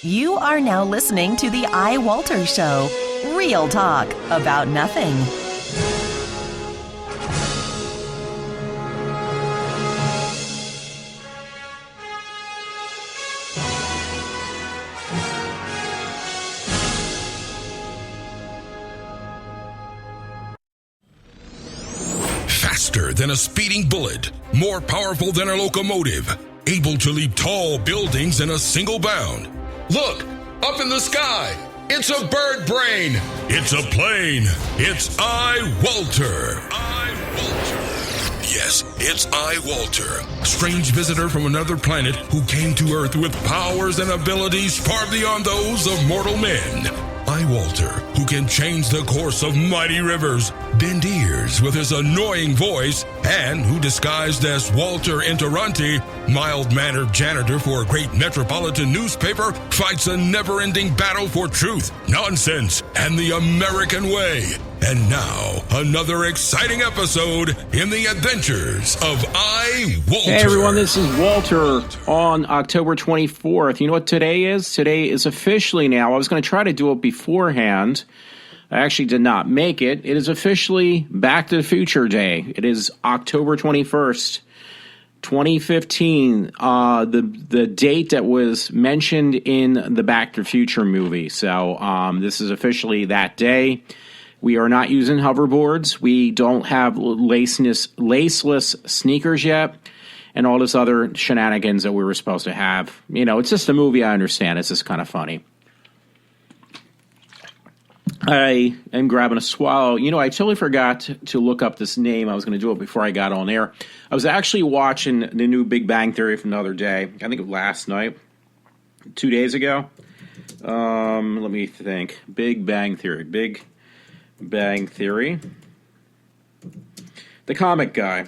You are now listening to the iWalter Show. Real talk about nothing. Faster than a speeding bullet, more powerful than a locomotive, able to leap tall buildings in a single bound. Look, up in the sky, it's a bird brain, it's a plane, it's iWalter. Yes, it's iWalter, strange visitor from another planet who came to Earth with powers and abilities far beyond those of mortal men. iWalter, who can change the course of mighty rivers, bend ears with his annoying voice, and who disguised as Walter Interranti, mild-mannered janitor for a great metropolitan newspaper, fights a never-ending battle for truth, nonsense, and the American way. And now, another exciting episode in the adventures of iWalter. Hey everyone, this is Walter on October 24th. You know what today is? Today is officially now. I was going to try to do it beforehand. I actually did not make it. It is officially Back to the Future Day. It is October 21st, 2015. The date that was mentioned in the Back to the Future movie. So this is officially that day. We are not using hoverboards. We don't have laceless sneakers yet, and all this other shenanigans that we were supposed to have. You know, it's just a movie, I understand. It's just kind of funny. I am grabbing a swallow. You know, I totally forgot to look up this name. I was going to do it before I got on air. I was actually watching the new Big Bang Theory from the other day. I think it was last night, 2 days ago. Let me think. Big Bang Theory. Big Bang Theory. The comic guy.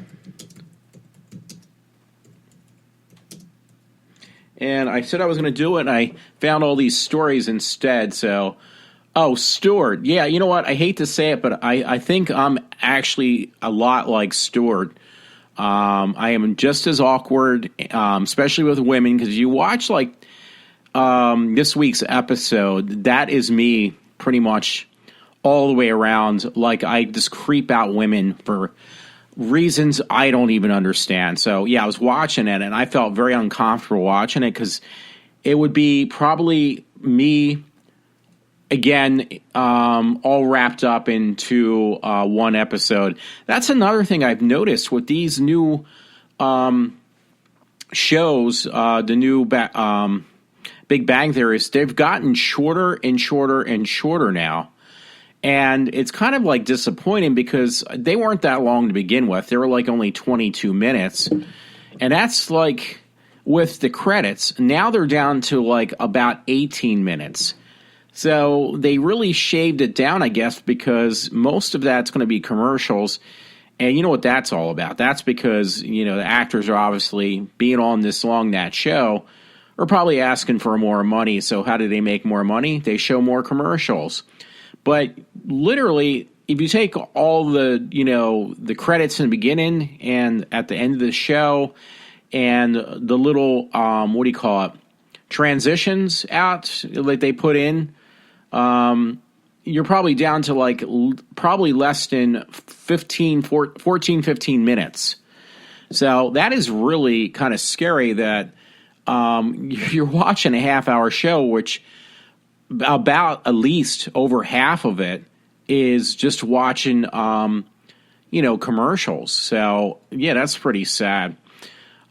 And I said I was going to do it, and I found all these stories instead. So, Stuart. Yeah, you know what? I hate to say it, but I think I'm actually a lot like Stuart. I am just as awkward, especially with women, because you watch, like, this week's episode. That is me pretty much all the way around. Like, I just creep out women for reasons I don't even understand. So, yeah, I was watching it, and I felt very uncomfortable watching it because it would be probably me, again, all wrapped up into one episode. That's another thing I've noticed with these new shows, the new Big Bang Theories. They've gotten shorter and shorter and shorter now. And it's kind of like disappointing because they weren't that long to begin with. They were like only 22 minutes. And that's like with the credits. Now they're down to like about 18 minutes. So they really shaved it down, I guess, because most of that's going to be commercials. And you know what that's all about. That's because, you know, the actors are obviously being on this long, that show, are probably asking for more money. So how do they make more money? They show more commercials. But literally, if you take all the, you know, the credits in the beginning and at the end of the show and the little, transitions out that they put in, you're probably down to like probably less than 15 minutes. So that is really kind of scary that you're watching a half-hour show, which about at least over half of it is just watching, commercials. So, yeah, that's pretty sad.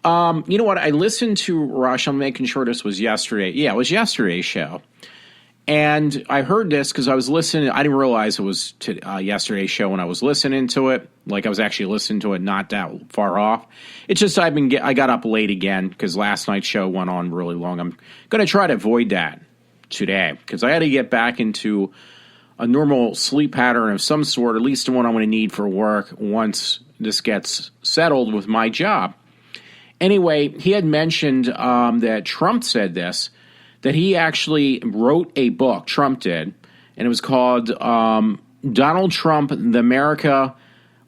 You know what? I listened to Rush. I'm making sure this was yesterday. Yeah, it was yesterday's show. And I heard this because I was listening. I didn't realize it was yesterday's show when I was listening to it. Like I was actually listening to it not that far off. It's just I got up late again because last night's show went on really long. I'm going to try to avoid that today because I had to get back into a normal sleep pattern of some sort, at least the one I'm going to need for work once this gets settled with my job. Anyway, he had mentioned that Trump said this, that he actually wrote a book, Trump did, and it was called Donald Trump, The America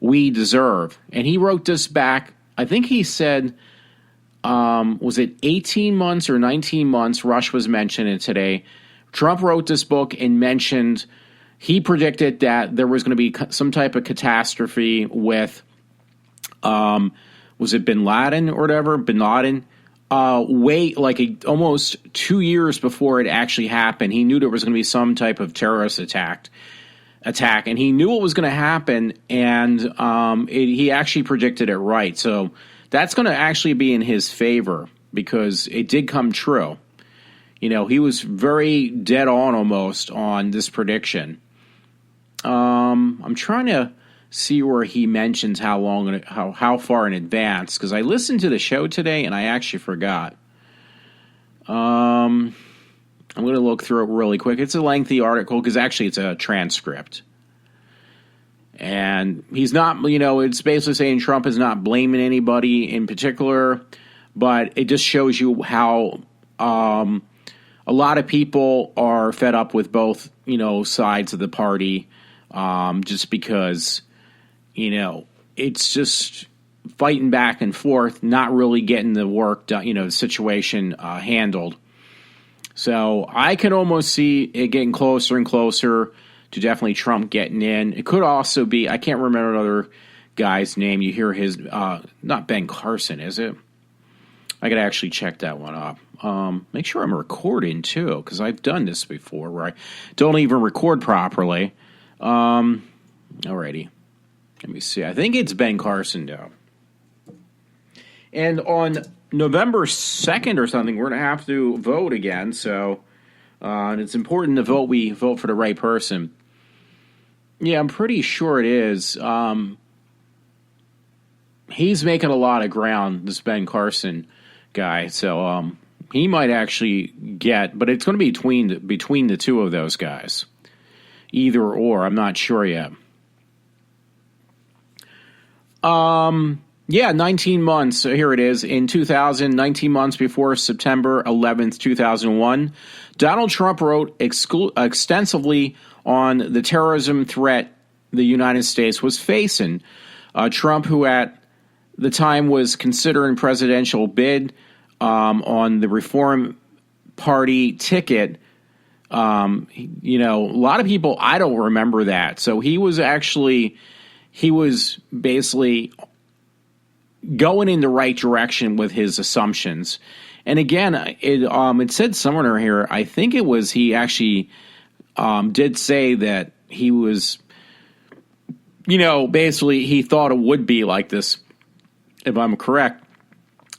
We Deserve. And he wrote this back, I think he said was it 18 months or 19 months? Rush was mentioned today. Trump wrote this book and mentioned he predicted that there was going to be some type of catastrophe with, was it bin Laden or whatever? Bin Laden. Almost 2 years before it actually happened, he knew there was going to be some type of terrorist attack, and he knew it was going to happen, and he actually predicted it right. So that's going to actually be in his favor because it did come true. You know, he was very dead on almost on this prediction. I'm trying to see where he mentions how far in advance, because I listened to the show today and I actually forgot. I'm going to look through it really quick. It's a lengthy article because actually it's a transcript. And he's not, it's basically saying Trump is not blaming anybody in particular, but it just shows you how a lot of people are fed up with both, sides of the party, just because, it's just fighting back and forth, not really getting the work done, the situation handled. So I can almost see it getting closer and closer to definitely Trump getting in. It could also be, I can't remember another guy's name. You hear his, not Ben Carson, is it? I got to actually check that one up. Make sure I'm recording too, because I've done this before where I don't even record properly. Alrighty. Let me see. I think it's Ben Carson, though. And on November 2nd or something, we're going to have to vote again. So and it's important to vote. We vote for the right person. Yeah, I'm pretty sure it is. He's making a lot of ground, this Ben Carson guy. So he might actually get, but it's going to be between the two of those guys. Either or, I'm not sure yet. 19 months. So here it is. In 2000, 19 months before September 11th, 2001, Donald Trump wrote extensively on the terrorism threat the United States was facing. Trump, who at the time was considering presidential bid on the Reform Party ticket, a lot of people, I don't remember that. So he was basically going in the right direction with his assumptions. And again, it said somewhere here, I think it was he actually did say that he was, basically he thought it would be like this, if I'm correct,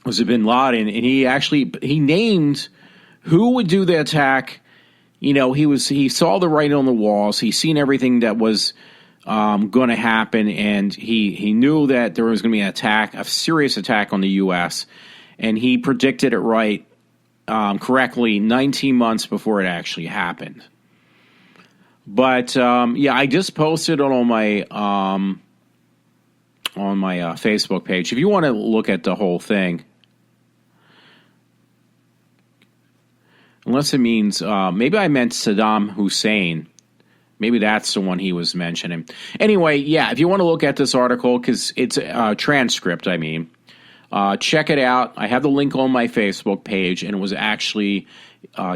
was it bin Laden. And he named who would do the attack. He saw the writing on the walls. He seen everything that was going to happen, and he knew that there was going to be an attack, a serious attack on the U.S., and he predicted it right, correctly 19 months before it actually happened. But I just posted it on my Facebook page. If you want to look at the whole thing, unless it means maybe I meant Saddam Hussein. Maybe that's the one he was mentioning. Anyway, if you want to look at this article, because it's a transcript, check it out. I have the link on my Facebook page, and it was actually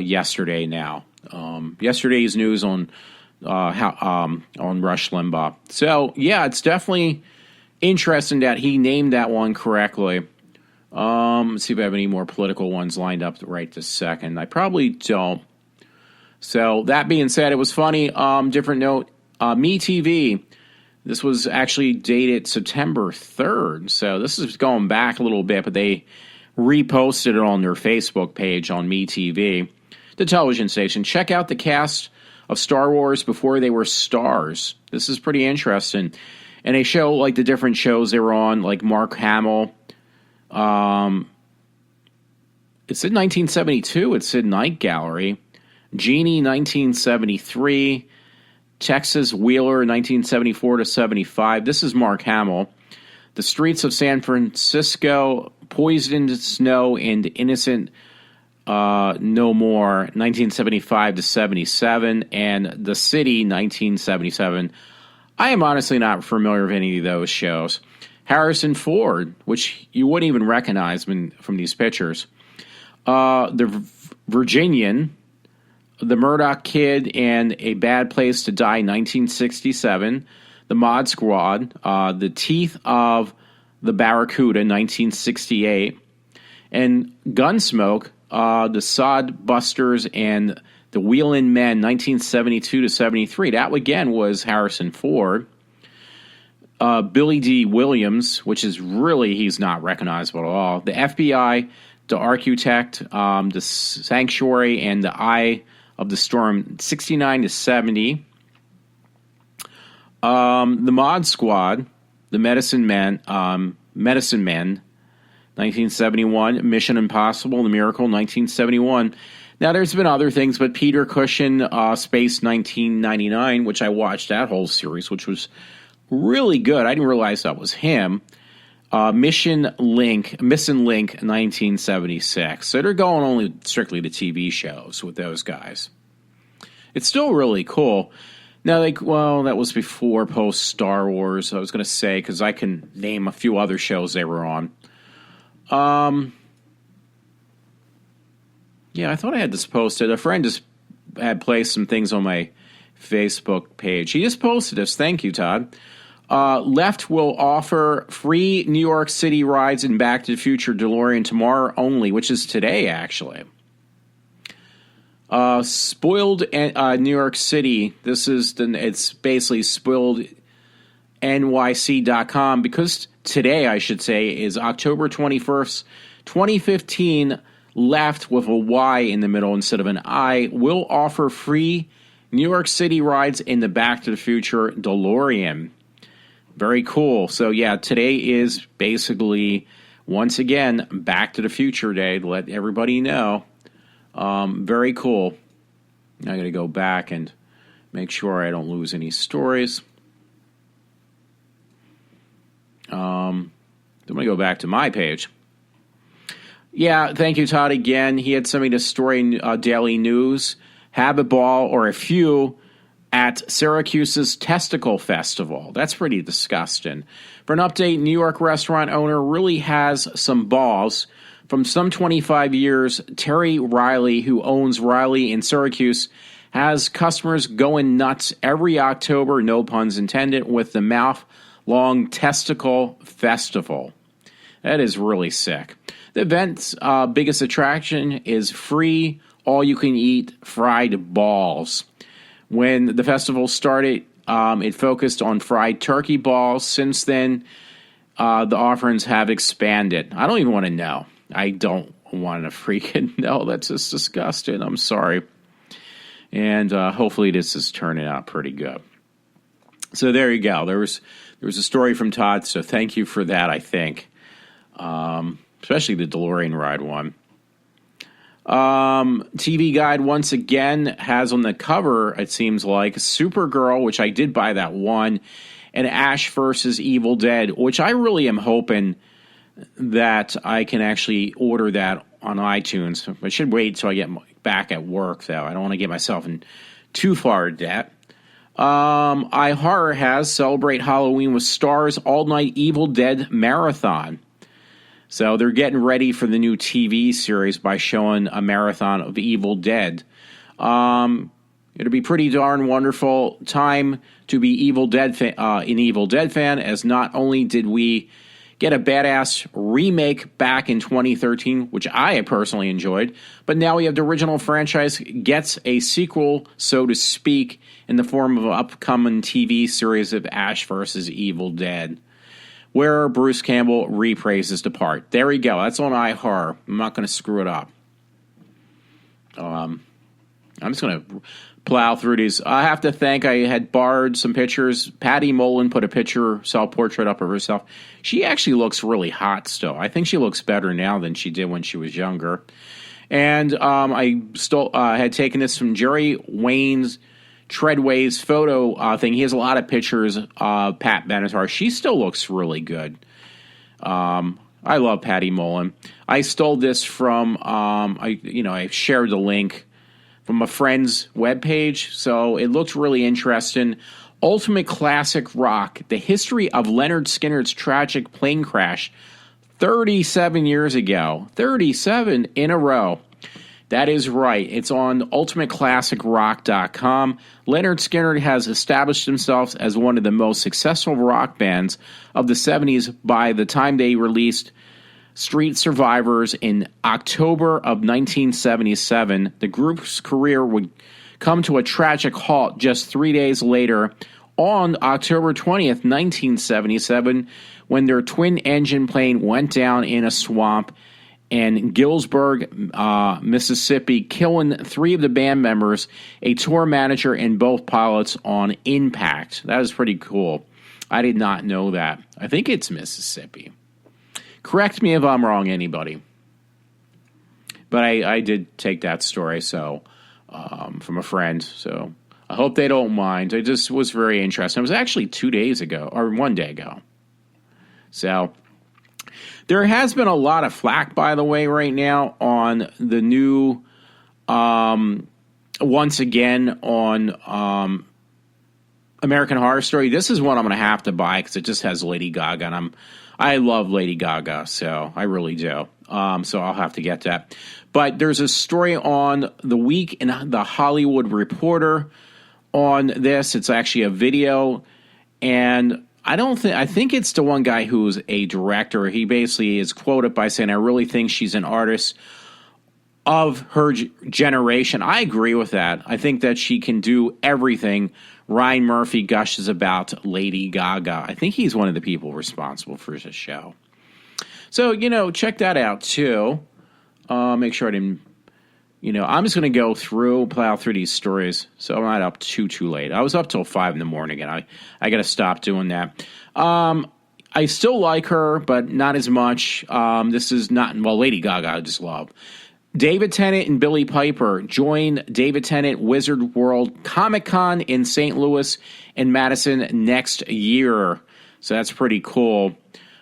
yesterday now. Yesterday's news on Rush Limbaugh. So, it's definitely interesting that he named that one correctly. Let's see if I have any more political ones lined up right this second. I probably don't. So that being said, it was funny. Different note, MeTV. This was actually dated September 3rd. So this is going back a little bit, but they reposted it on their Facebook page on MeTV, the television station. Check out the cast of Star Wars before they were stars. This is pretty interesting. And they show like the different shows they were on, like Mark Hamill. It said 1972. It said Night Gallery. Genie, 1973. Texas Wheeler, 1974 to 75. This is Mark Hamill. The Streets of San Francisco, Poisoned Snow, and Innocent No More, 1975 to 77. And The City, 1977. I am honestly not familiar with any of those shows. Harrison Ford, which you wouldn't even recognize from these pictures. The Virginian, The Murdoch Kid, and A Bad Place to Die, 1967. The Mod Squad, The Teeth of the Barracuda, 1968. And Gunsmoke, The Sod Busters, and The Wheelin' Men, 1972 to 73. That, again, was Harrison Ford. Billy D. Williams, which is really, he's not recognizable at all. The FBI, The Architect, The Sanctuary, and The Eye of the Storm, 69 to 70. The Mod Squad, The Medicine Men, 1971. Mission Impossible, The Miracle, 1971. Now, there's been other things, but Peter Cushing, Space 1999, which I watched that whole series, which was really good. I didn't realize that was him. Missing Link, 1976. So they're going only strictly to TV shows with those guys. It's still really cool. Now, that was before, post Star Wars, I was going to say, because I can name a few other shows they were on. Yeah, I thought I had this posted. A friend just had placed some things on my Facebook page. He just posted this. Thank you, Todd. Left will offer free New York City rides in Back to the Future DeLorean tomorrow only, which is today, actually. Spoiled New York City. It's basically spoilednyc.com, because today, I should say, is October 21st, 2015. Left with a Y in the middle instead of an I will offer free New York City rides in the Back to the Future DeLorean. Very cool. So, yeah, today is basically, once again, Back to the Future Day, to let everybody know. Very cool. I got to go back and make sure I don't lose any stories. I'm going to go back to my page. Yeah, thank you, Todd, again. He had sent me this story in Daily News. Have a ball or a few at Syracuse's Testicle Festival. That's pretty disgusting. For an update, New York restaurant owner really has some balls. From some 25 years, Terry Riley, who owns Riley in Syracuse, has customers going nuts every October, no puns intended, with the mouth-long Testicle Festival. That is really sick. The event's biggest attraction is free, all-you-can-eat fried balls. When the festival started, it focused on fried turkey balls. Since then, the offerings have expanded. I don't even want to know. I don't want to freaking know. That's just disgusting. I'm sorry. And hopefully this is turning out pretty good. So there you go. There was a story from Todd, so thank you for that, I think. Especially the DeLorean ride one. TV Guide once again has on the cover, it seems like, Supergirl, which I did buy that one, and Ash versus Evil Dead, which I really am hoping that I can actually order that on iTunes. I should wait till I get back at work, though. I don't want to get myself in too far debt. iHorror has Celebrate Halloween with Stars All-Night Evil Dead Marathon. So they're getting ready for the new TV series by showing a marathon of Evil Dead. It'll be pretty darn wonderful time to be an Evil Dead fan, as not only did we get a badass remake back in 2013, which I personally enjoyed, but now we have the original franchise gets a sequel, so to speak, in the form of an upcoming TV series of Ash vs. Evil Dead, where Bruce Campbell repraises the part. There we go. That's on iHorror. I'm not going to screw it up. I'm just going to plow through these. I have to thank, I had borrowed some pictures. Patty Mullen put a self-portrait up of herself. She actually looks really hot still. I think she looks better now than she did when she was younger. And I had taken this from Jerry Treadway's photo thing. He has a lot of pictures of Pat Benatar. She still looks really good. I love Patty Mullen. I stole this from, I shared the link from a friend's webpage, so it looked really interesting. Ultimate Classic Rock, the history of Leonard Skinner's tragic plane crash 37 years ago. 37 in a row. That is right. It's on ultimateclassicrock.com. Leonard Skinner has established himself as one of the most successful rock bands of the 70s by the time they released Street Survivors in October of 1977. The group's career would come to a tragic halt just 3 days later on October 20th, 1977, when their twin-engine plane went down in a swamp in Gillsburg, Mississippi, killing 3 of the band members, a tour manager, and both pilots on impact. That is pretty cool. I did not know that. I think it's Mississippi. Correct me if I'm wrong, anybody. But I did take that story from a friend, so I hope they don't mind. It just was very interesting. It was actually 2 days ago, or 1 day ago. So there has been a lot of flack, by the way, right now on the new, once again, on American Horror Story. This is one I'm going to have to buy because it just has Lady Gaga, and I love Lady Gaga, so I really do. So I'll have to get that. But there's a story on The Week in The Hollywood Reporter on this. It's actually a video, and I think it's the one guy who's a director. He basically is quoted by saying, "I really think she's an artist of her generation." I agree with that. I think that she can do everything. Ryan Murphy gushes about Lady Gaga. I think he's one of the people responsible for the show. So, check that out too. Make sure I didn't, I'm just going to plow through these stories, so I'm not up too late. I was up till 5 in the morning, and I got to stop doing that. I still like her, but not as much. This is not, Lady Gaga I just love. David Tennant and Billie Piper join David Tennant Wizard World Comic-Con in St. Louis and Madison next year. So that's pretty cool.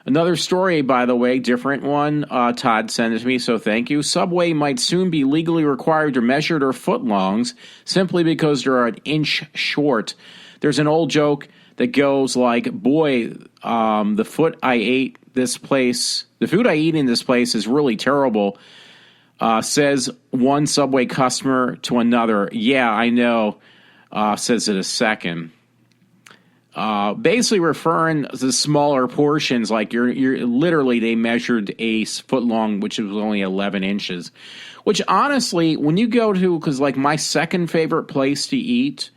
Another story, by the way, different one. Todd sent it to me, so thank you. Subway might soon be legally required to measure their footlongs simply because they're an inch short. There's an old joke that goes like, "Boy, the food I eat in this place is really terrible," says one Subway customer to another. "Yeah, I know," says it a second. Basically referring to smaller portions, like you're literally, they measured a foot long, which was only 11 inches, which honestly, when you go to, because like my second favorite place to eat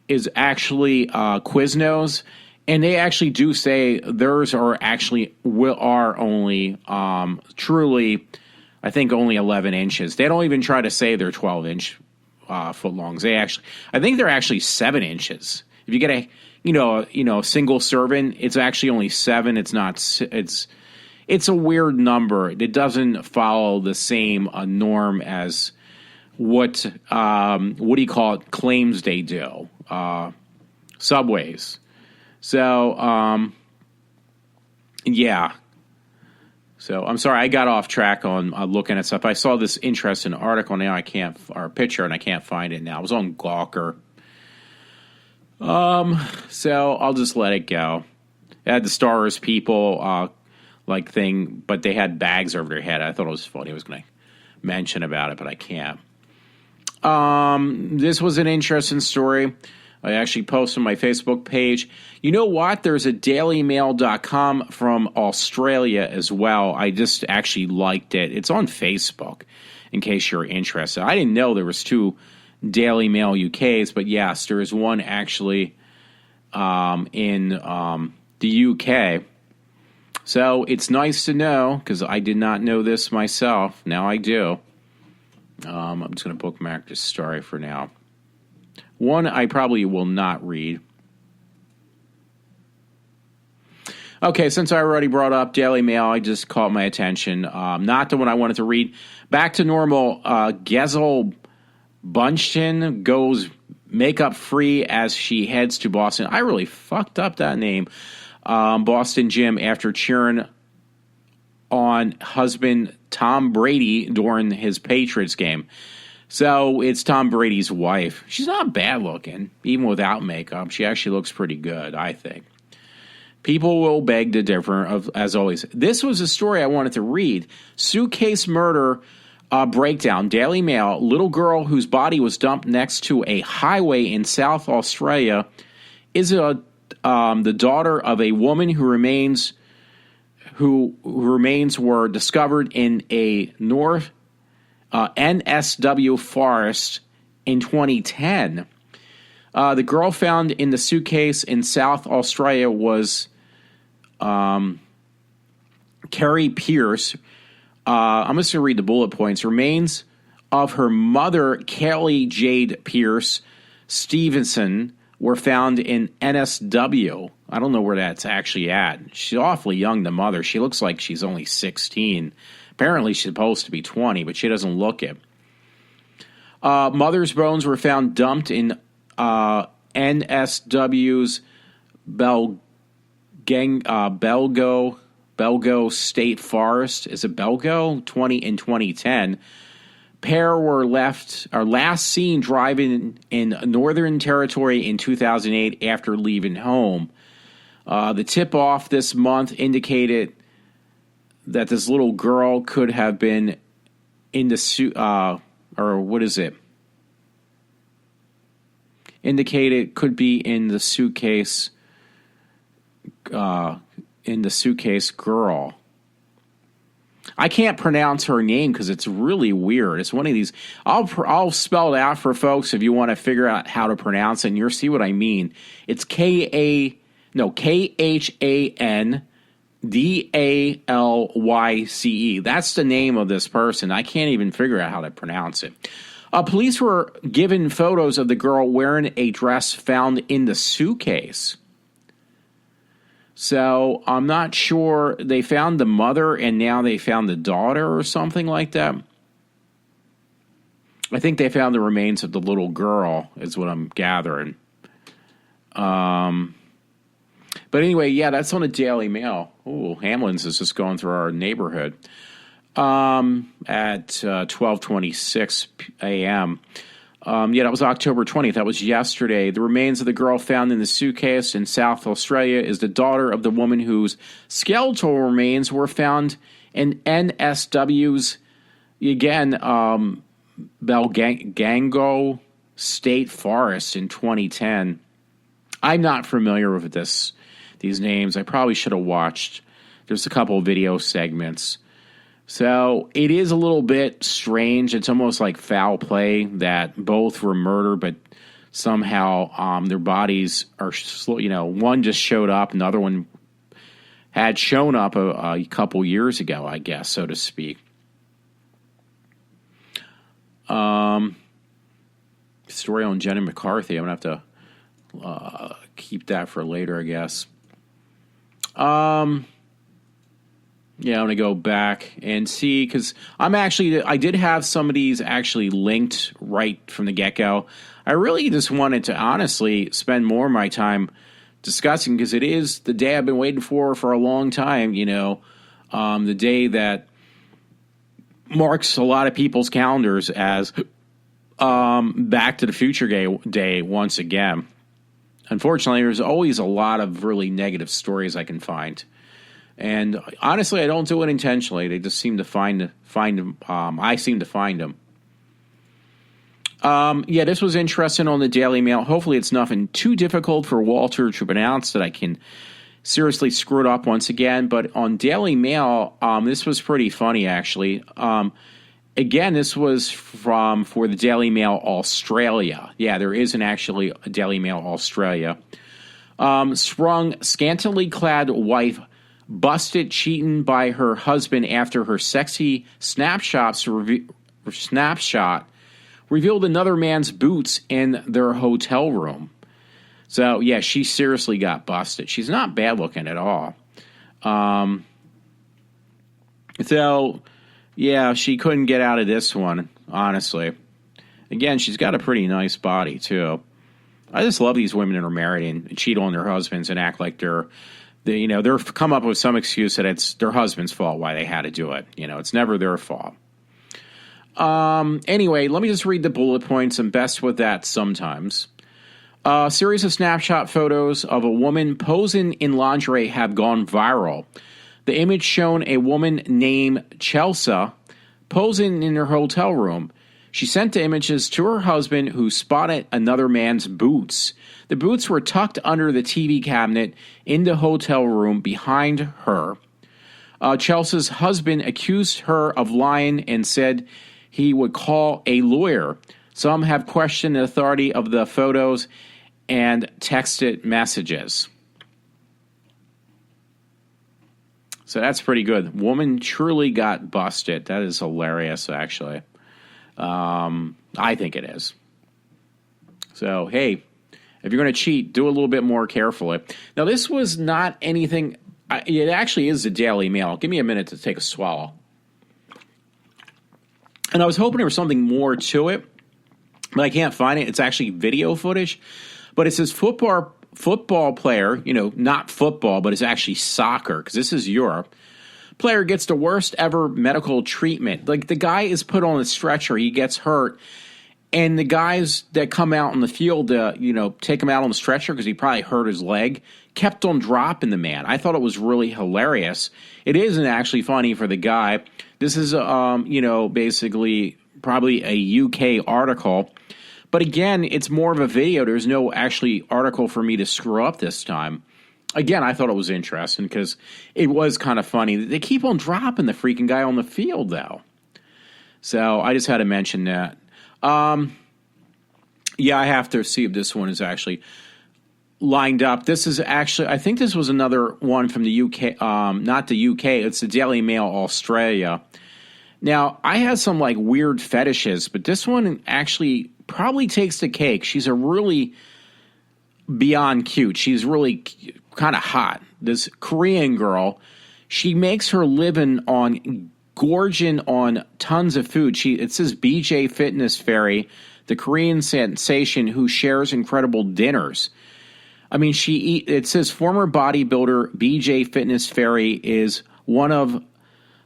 is actually Quiznos, and they actually do say theirs are only truly, I think, only 11 inches. They don't even try to say they're 12-inch footlongs. I think they're actually 7 inches. If you get a single serving, it's actually only 7. It's not. It's a weird number. It doesn't follow the same norm as what do you call it? Claims they do. Subways. So yeah. So I'm sorry, I got off track on looking at stuff. I saw this interesting article now. Or picture, and I can't find it now. It was on Gawker. So I'll just let it go. It had the Star Wars people thing, but they had bags over their head. I thought it was funny. I was going to mention about it, but I can't. This was an interesting story. I actually posted on my Facebook page. You know what? There's a dailymail.com from Australia as well. I just actually liked it. It's on Facebook, in case you're interested. I didn't know there was 2 Daily Mail UKs, but yes, there is one actually in the UK. So it's nice to know, because I did not know this myself. Now I do. I'm just going to bookmark this story for now. One I probably will not read. Okay, since I already brought up Daily Mail, I just caught my attention. Not the one I wanted to read. Back to normal. Gezel Bunchton goes makeup free as she heads to Boston. I really fucked up that name. Boston gym after cheering on husband Tom Brady during his Patriots game. So it's Tom Brady's wife. She's not bad looking, even without makeup. She actually looks pretty good, I think. People will beg to differ, as always. This was a story I wanted to read. Suitcase murder breakdown. Daily Mail. Little girl whose body was dumped next to a highway in South Australia is the daughter of a woman whose remains were discovered in a North NSW forest in 2010. The girl found in the suitcase in South Australia was Carrie Pierce. I'm just going to read the bullet points. Remains of her mother, Kelly Jade Pierce Stevenson, were found in NSW. I don't know where that's actually at. She's awfully young, the mother. She looks like she's only 16. Apparently she's supposed to be 20, but she doesn't look it. Mother's bones were found dumped in NSW's Belgo State Forest. Is it Belgo? 2010. Pair were last seen driving in Northern Territory in 2008 after leaving home. The tip-off this month indicated that this little girl could have been in the indicated could be in the suitcase. In the suitcase girl. I can't pronounce her name because it's really weird. It's one of these. I'll spell it out for folks if you want to figure out how to pronounce it, and you'll see what I mean. It's KHANDALYCE. That's the name of this person. I can't even figure out how to pronounce it. Police were given photos of the girl wearing a dress found in the suitcase. So I'm not sure. They found the mother and now they found the daughter or something like that. I think they found the remains of the little girl is what I'm gathering. But anyway, yeah, that's on the Daily Mail. Oh, Hamlin's is just going through our neighborhood at 12:26 a.m. That was October 20th. That was yesterday. The remains of the girl found in the suitcase in South Australia is the daughter of the woman whose skeletal remains were found in NSW's, Belgango State Forest in 2010. I'm not familiar with these names. I probably should have watched. There's a couple of video segments. So it is a little bit strange. It's almost like foul play that both were murdered, but somehow their bodies are, one just showed up, another one had shown up a couple years ago, I guess, so to speak. Story on Jenna McCarthy. I'm going to have to keep that for later, I guess. Yeah, I'm going to go back and see, because I did have some of these actually linked right from the get-go. I really just wanted to honestly spend more of my time discussing, because it is the day I've been waiting for a long time, the day that marks a lot of people's calendars as Back to the Future Day once again. Unfortunately, there's always a lot of really negative stories I can find. And honestly, I don't do it intentionally. They just seem to find them. I seem to find them. This was interesting on the Daily Mail. Hopefully it's nothing too difficult for Walter to pronounce that I can seriously screw it up once again. But on Daily Mail, this was pretty funny, actually. Again, this was for the Daily Mail Australia. Yeah, there isn't actually a Daily Mail Australia. Sprung scantily clad wife busted cheating by her husband after her sexy snapshot revealed another man's boots in their hotel room. So, yeah, she seriously got busted. She's not bad looking at all. She couldn't get out of this one, honestly. Again, she's got a pretty nice body, too. I just love these women that are married and cheat on their husbands and act like they're come up with some excuse that it's their husband's fault why they had to do it. It's never their fault. Anyway, let me just read the bullet points. I'm best with that sometimes. A series of snapshot photos of a woman posing in lingerie have gone viral. The image shown a woman named Chelsea posing in her hotel room. She sent the images to her husband, who spotted another man's boots. The boots were tucked under the TV cabinet in the hotel room behind her. Chelsea's husband accused her of lying and said he would call a lawyer. Some have questioned the authority of the photos and texted messages. So that's pretty good. Woman truly got busted. That is hilarious, actually. I think it is. So, hey, if you're going to cheat, do a little bit more carefully. Now, this was not anything. It actually is the Daily Mail. Give me a minute to take a swallow. And I was hoping there was something more to it, but I can't find it. It's actually video footage. But it says football player, not football, but it's actually soccer, because this is Europe. Player gets the worst ever medical treatment. Like, the guy is put on a stretcher. He gets hurt. And the guys that come out on the field to, take him out on the stretcher because he probably hurt his leg, kept on dropping the man. I thought it was really hilarious. It isn't actually funny for the guy. This is, basically probably a UK article. But again, it's more of a video. There's no actually article for me to screw up this time. Again, I thought it was interesting because it was kind of funny. They keep on dropping the freaking guy on the field, though. So I just had to mention that. Yeah, I have to see if this one is actually lined up. This is actually, I think this was another one from the UK, not the UK, it's the Daily Mail Australia. Now, I had some like weird fetishes, but this one actually probably takes the cake. She's a really beyond cute. She's really kind of hot. This Korean girl, she makes her living on gorging on tons of food. It says BJ Fitness Fairy, the Korean sensation who shares incredible dinners. I mean, it says former bodybuilder BJ Fitness Fairy is one of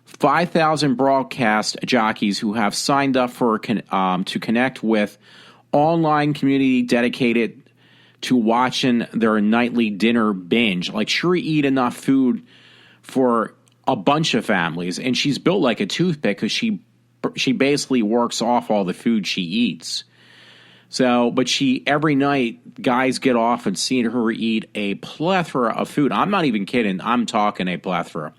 5,000 broadcast jockeys who have signed up to connect with online community dedicated to watching their nightly dinner binge. Like, sure, eat enough food for a bunch of families, and she's built like a toothpick because she basically works off all the food she eats. So, but every night, guys get off and see her eat a plethora of food. I'm not even kidding. I'm talking a plethora.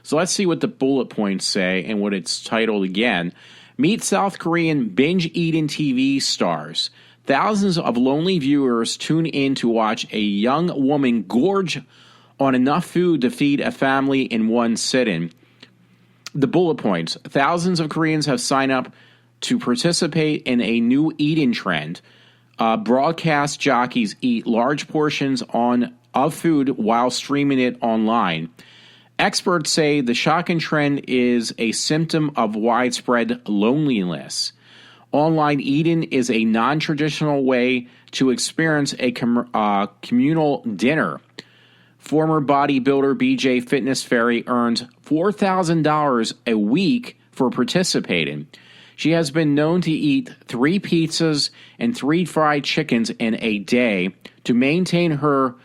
So let's see what the bullet points say and what it's titled again. Meet South Korean binge-eating TV stars. Thousands of lonely viewers tune in to watch a young woman gorge on enough food to feed a family in one sitting. The bullet points. Thousands of Koreans have signed up to participate in a new eating trend. Broadcast jockeys eat large portions of food while streaming it online. Experts say the shocking trend is a symptom of widespread loneliness. Online eating is a non-traditional way to experience a communal dinner. Former bodybuilder BJ Fitness Fairy earns $4,000 a week for participating. She has been known to eat 3 pizzas and 3 fried chickens in a day to maintain her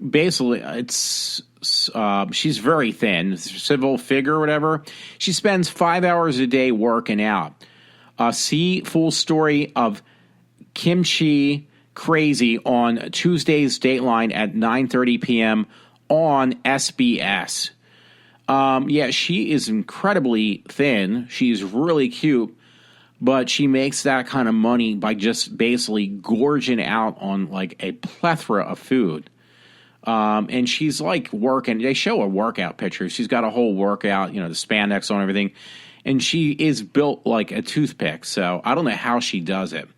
basically, she's very thin, civil figure or whatever. She spends 5 hours a day working out. See full story of Kimchi Crazy on Tuesday's Dateline at 9:30 p.m. on SBS. Yeah, she is incredibly thin. She's really cute, but she makes that kind of money by just basically gorging out on like a plethora of food. And she's like working. They show a workout picture. She's got a whole workout, the spandex on everything. And she is built like a toothpick. So I don't know how she does it.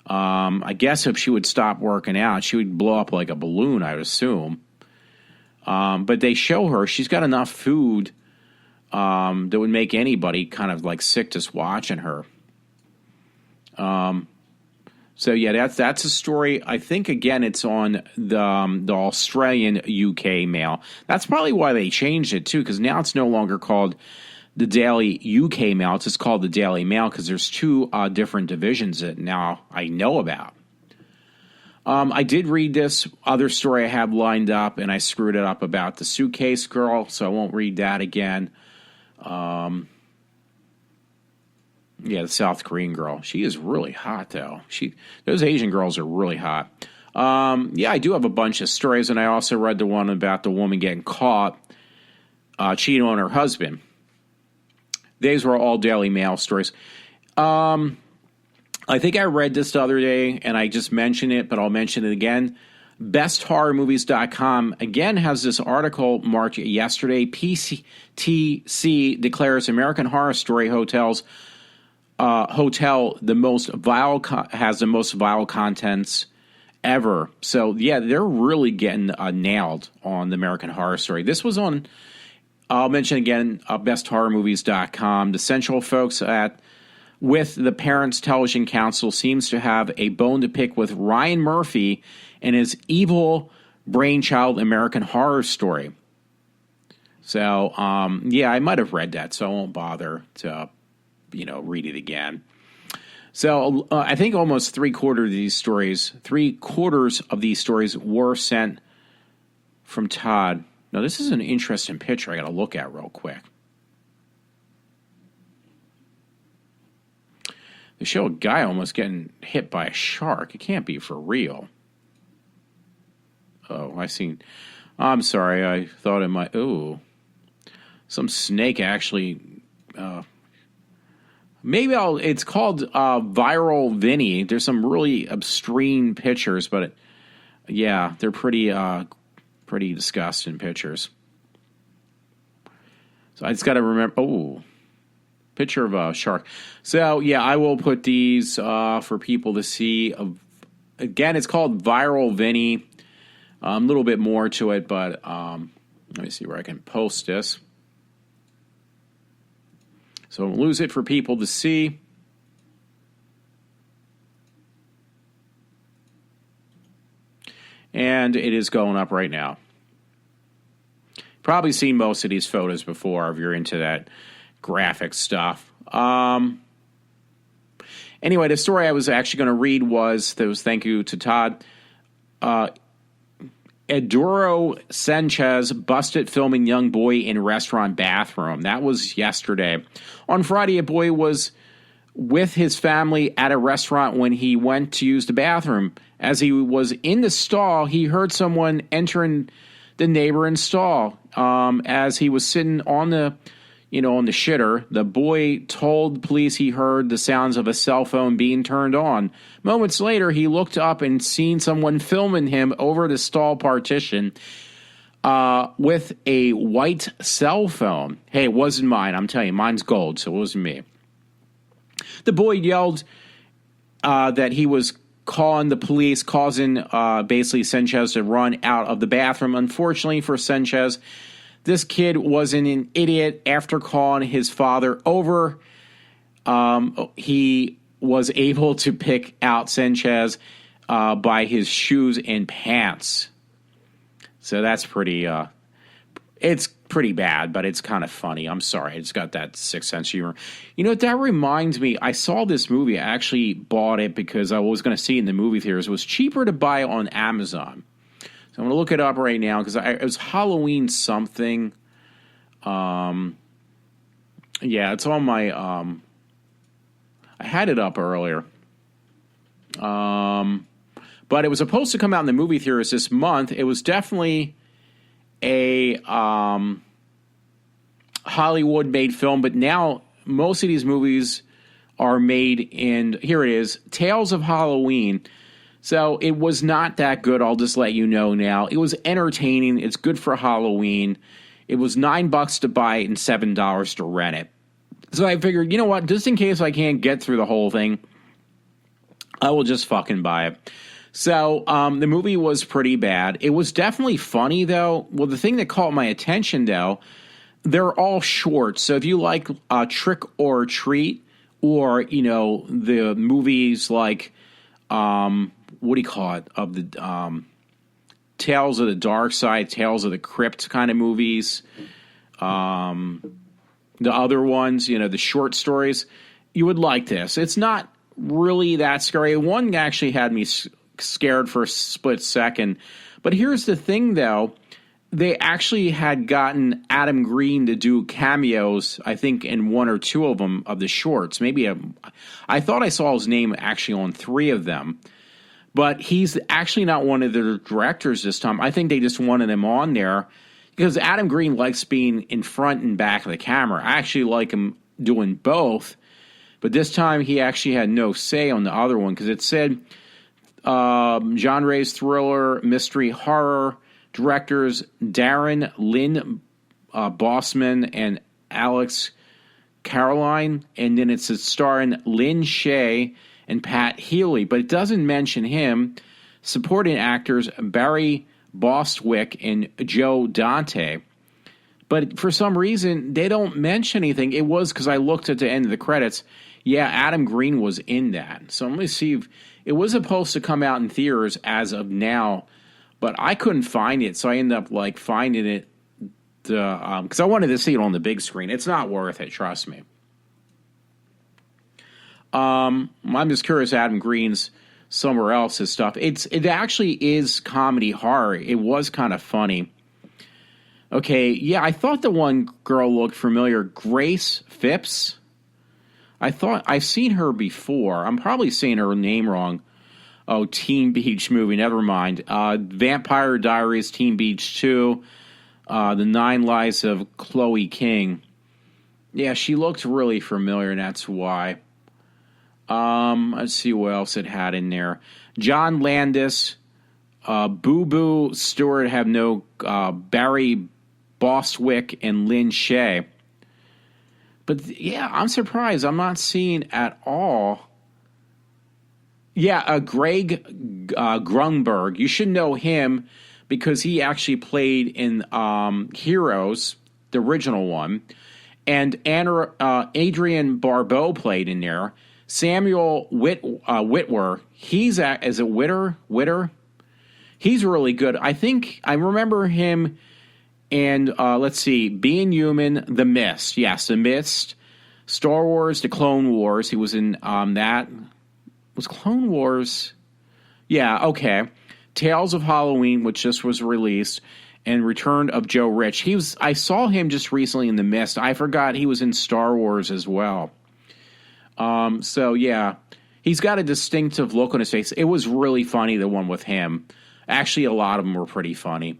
I guess if she would stop working out, she would blow up like a balloon, I would assume. But they show her, she's got enough food that would make anybody kind of like sick just watching her. So yeah, that's a story. I think again, it's on the Australian UK Mail. That's probably why they changed it too, because now it's no longer called the Daily UK Mail. It's just called the Daily Mail because there's two different divisions that now I know about. I did read this other story I have lined up, and I screwed it up about the suitcase girl, so I won't read that again. Yeah, the South Korean girl. She is really hot, though. Those Asian girls are really hot. Yeah, I do have a bunch of stories, and I also read the one about the woman getting caught cheating on her husband. These were all Daily Mail stories. I think I read this the other day, and I just mentioned it, but I'll mention it again. BestHorrorMovies.com again has this article marked yesterday. PTC declares American Horror Story Hotel the most vile has the most vile contents ever. So yeah, they're really getting nailed on the American Horror Story. This was on, I'll mention again, besthorrormovies.com. The central folks with the Parents Television Council seems to have a bone to pick with Ryan Murphy and his evil brainchild American Horror Story. So yeah, I might have read that, so I won't bother to read it again. So I think almost three quarters of these stories were sent from Todd. Now, this is an interesting picture I got to look at real quick. They show a guy almost getting hit by a shark. It can't be for real. Oh, I'm sorry. I thought it might. Oh, some snake actually. Maybe it's called Viral Vinny. There's some really obscene pictures, but yeah, they're pretty disgusting pictures. So I just got to remember. Oh, picture of a shark. So yeah, I will put these for people to see. Again, it's called Viral Vinny. A little bit more to it, but let me see where I can post this. So don't lose it for people to see. And it is going up right now. Probably seen most of these photos before if you're into that graphic stuff. Anyway, the story I was actually going to read was thank you to Todd. Eduro Sanchez busted filming young boy in restaurant bathroom. That was yesterday. On Friday, a boy was with his family at a restaurant when he went to use the bathroom. As he was in the stall, he heard someone entering the neighboring stall. As he was sitting on the shitter, the boy told police he heard the sounds of a cell phone being turned on. Moments later, he looked up and seen someone filming him over the stall partition with a white cell phone. Hey, it wasn't mine. I'm telling you, mine's gold, so it wasn't me. The boy yelled that he was calling the police, causing basically Sanchez to run out of the bathroom. Unfortunately for Sanchez, this kid wasn't an idiot. After calling his father over, he was able to pick out Sanchez by his shoes and pants. So that's pretty, it's pretty bad, but it's kind of funny. I'm sorry. It's got that Sixth Sense humor. You know, that reminds me, I saw this movie. I actually bought it because I was going to see it in the movie theaters. It was cheaper to buy on Amazon. So I'm going to look it up right now because it was Halloween something. Yeah, it's on my, I had it up earlier. But it was supposed to come out in the movie theaters this month. It was definitely a Hollywood-made film, but now most of these movies are made in, here it is, Tales of Halloween. So it was not that good, I'll just let you know now. It was entertaining. It's good for Halloween. It was $9 to buy it and $7 to rent it. So I figured, you know what, just in case I can't get through the whole thing, I will just fucking buy it. So the movie was pretty bad. It was definitely funny, though. Well, the thing that caught my attention, though, they're all short. So if you like Trick or Treat or, you know, the movies like what do you call it? Of the Tales of the Dark Side, Tales of the Crypt kind of movies. The other ones, you know, the short stories. You would like this. It's not really that scary. One actually had me scared for a split second. But here's the thing, though. They actually had gotten Adam Green to do cameos, I think, in one or two of them, of the shorts. I thought I saw his name actually on 3 of them. But he's actually not one of the directors this time. I think they just wanted him on there because Adam Green likes being in front and back of the camera. I actually like him doing both. But this time he actually had no say on the other one because it said genres thriller, mystery, horror, directors Darren Lynn Bossman and Alex Caroline, and then it's starring Lynn Shay and Pat Healy, but it doesn't mention him. Supporting actors Barry Bostwick and Joe Dante. But for some reason, they don't mention anything. It was because I looked at the end of the credits. Yeah, Adam Green was in that. So I'm going to see if it was supposed to come out in theaters as of now, but I couldn't find it. So I ended up finding it because I wanted to see it on the big screen. It's not worth it, trust me. I'm just curious. Adam Green's somewhere else his stuff. It actually is comedy horror. It was kind of funny. Okay, yeah, I thought the one girl looked familiar. Grace Phipps. I thought I've seen her before. I'm probably saying her name wrong. Oh, Teen Beach movie. Never mind. Vampire Diaries, Teen Beach 2, The 9 Lives of Chloe King. Yeah, she looked really familiar, and that's why. Let's see what else it had in there. John Landis, Boo Boo Stewart have no Barry Bostwick and Lynn Shay. But yeah, I'm surprised. I'm not seeing at all. Yeah, Greg Grunberg. You should know him because he actually played in Heroes, the original one. And Adrian Barbeau played in there. Samuel Witwer, he's as a Witter. He's really good. I think I remember him in, let's see, Being Human, The Mist. Yes, The Mist. Star Wars, The Clone Wars. He was in that. Was Clone Wars? Yeah, okay. Tales of Halloween, which just was released, and Return of Joe Rich. I saw him just recently in The Mist. I forgot he was in Star Wars as well. So yeah, he's got a distinctive look on his face. It was really funny, the one with him. Actually, a lot of them were pretty funny.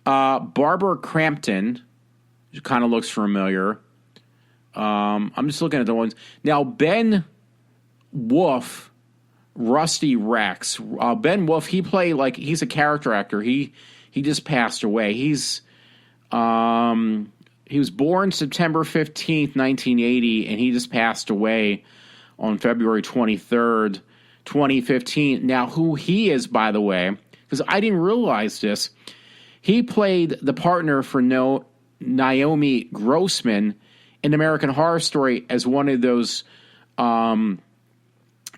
Barbara Crampton kind of looks familiar. I'm just looking at the ones. Now, Ben Wolf, Rusty Rex. Ben Wolf, he played he's a character actor. He just passed away. He was born September 15th, 1980, and he just passed away on February 23rd, 2015. Now, who he is, by the way, because I didn't realize this, he played the partner for Naomi Grossman in American Horror Story as one of those,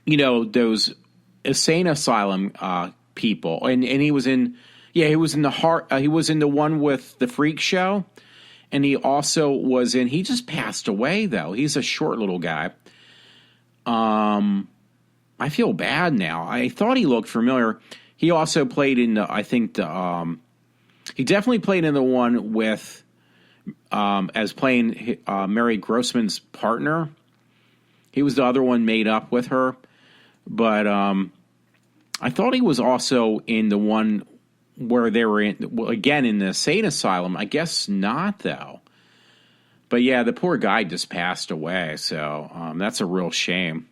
those insane asylum people. And he was in, he was in the one with the Freak Show. And he also was in, he just passed away, though. He's a short little guy. I feel bad now. I thought he looked familiar. He also played in, he definitely played in the one with, as playing Mary Grossman's partner. He was the other one made up with her. But I thought he was also in the one where they were in the insane asylum. I guess not, though. But yeah, the poor guy just passed away, so that's a real shame.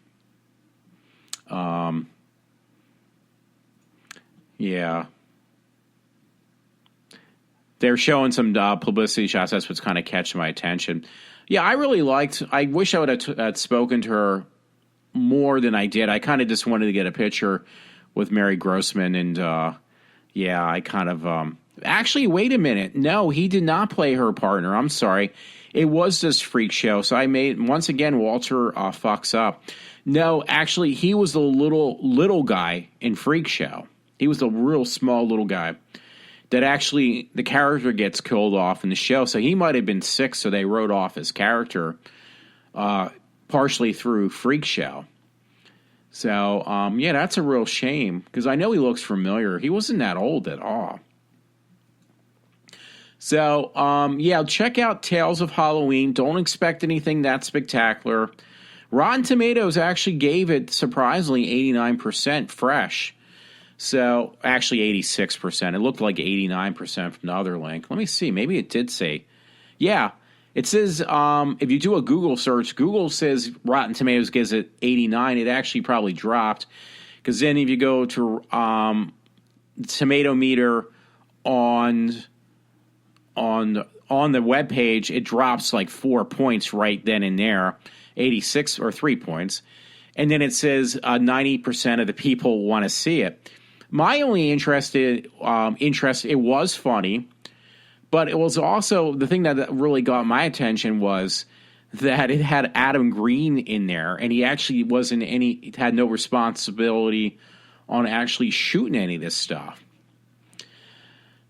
Yeah. They're showing some publicity shots. That's what's kind of catching my attention. Yeah, I wish I would have spoken to her more than I did. I kind of just wanted to get a picture with Mary Grossman, and yeah, I kind of actually, wait a minute. No, he did not play her partner. I'm sorry. It was this freak show. So I made, once again, Walter fucks up. No, actually, he was the little guy in Freak Show. He was the real small little guy that actually the character gets killed off in the show. So he might have been sick, so they wrote off his character partially through Freak Show. So, yeah, that's a real shame because I know he looks familiar. He wasn't that old at all. So, yeah, check out Tales of Halloween. Don't expect anything that spectacular. Rotten Tomatoes actually gave it, surprisingly, 89% fresh. So, actually 86%. It looked like 89% from the other link. Let me see. Maybe it did say. Yeah, it says if you do a Google search, Google says Rotten Tomatoes gives it 89. It actually probably dropped. Because then if you go to tomato meter on the webpage, it drops like 4 points right then and there. 86 or 3 points. And then it says 90% of the people want to see it. My only interest, it was funny, but it was also, the thing that really got my attention was that it had Adam Green in there, and he actually had no responsibility on actually shooting any of this stuff.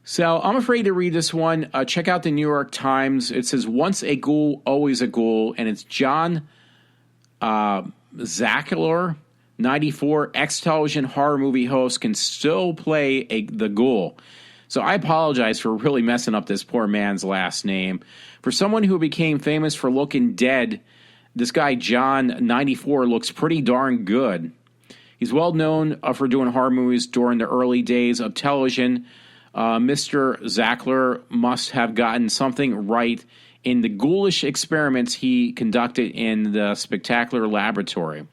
So I'm afraid to read this one. Check out the New York Times. It says, once a ghoul, always a ghoul, and it's John Zackler, 94, ex-television horror movie host, can still play the ghoul. So I apologize for really messing up this poor man's last name. For someone who became famous for looking dead, this guy John, 94, looks pretty darn good. He's well known for doing horror movies during the early days of television. Mr. Zackler must have gotten something right in the ghoulish experiments he conducted in the spectacular laboratory.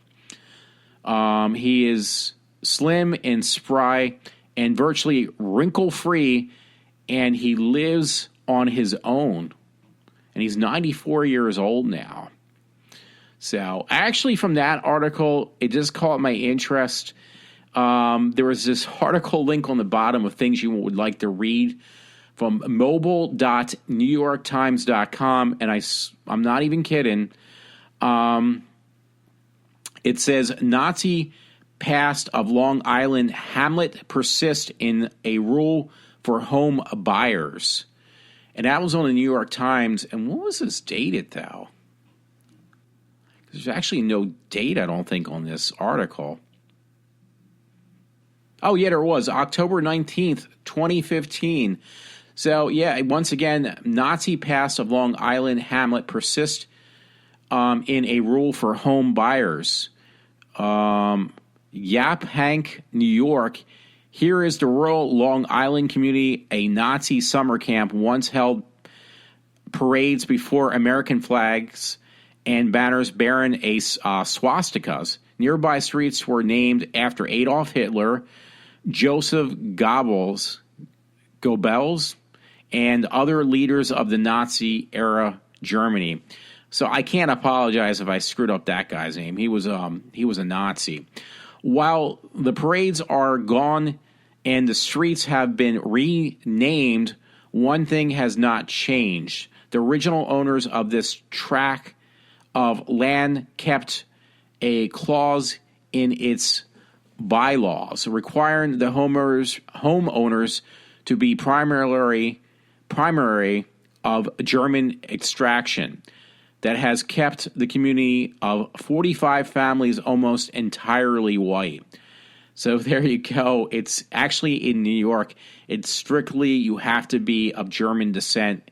He is slim and spry and virtually wrinkle-free, and he lives on his own. And he's 94 years old now. So, actually, from that article, it just caught my interest. There was this article link on the bottom of things you would like to read from mobile.newyorktimes.com, and I'm not even kidding. It says, Nazi past of Long Island hamlet persists in a rule for home buyers. And that was on the New York Times. And what was this dated, though? There's actually no date, I don't think, on this article. Oh, yeah, there was. October 19th, 2015. So, yeah, once again, Nazi past of Long Island hamlet persists in a rule for home buyers. Yaphank, New York. Here is the rural Long Island community. A Nazi summer camp once held parades before American flags and banners bearing swastikas. Nearby streets were named after Adolf Hitler, Joseph Goebbels, and other leaders of the Nazi-era Germany. So I can't apologize if I screwed up that guy's name. He was a Nazi. While the parades are gone and the streets have been renamed, one thing has not changed. The original owners of this tract of land kept a clause in its bylaws requiring the homeowners to be primary of German extraction. That has kept the community of 45 families almost entirely white. So there you go. It's actually in New York. It's strictly you have to be of German descent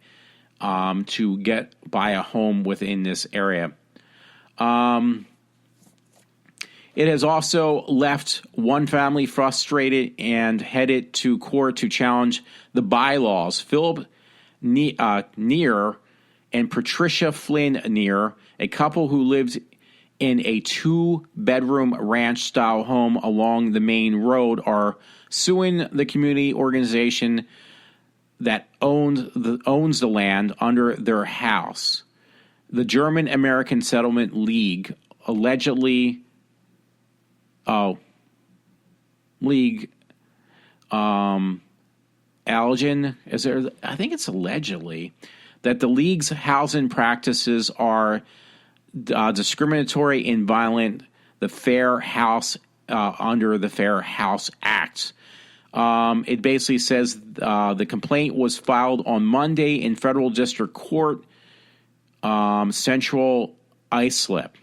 to buy a home within this area. It has also left one family frustrated and headed to court to challenge the bylaws. Philip Neer and Patricia Flynn Neer, a couple who lived in a 2-bedroom ranch-style home along the main road, are suing the community organization that owns the land under their house. The German American Settlement League allegedly Algen, is there? I think it's allegedly. that the league's housing practices are discriminatory and violent. The Fair House under the Fair House Act. It basically says the complaint was filed on Monday in federal district court, Central Islip.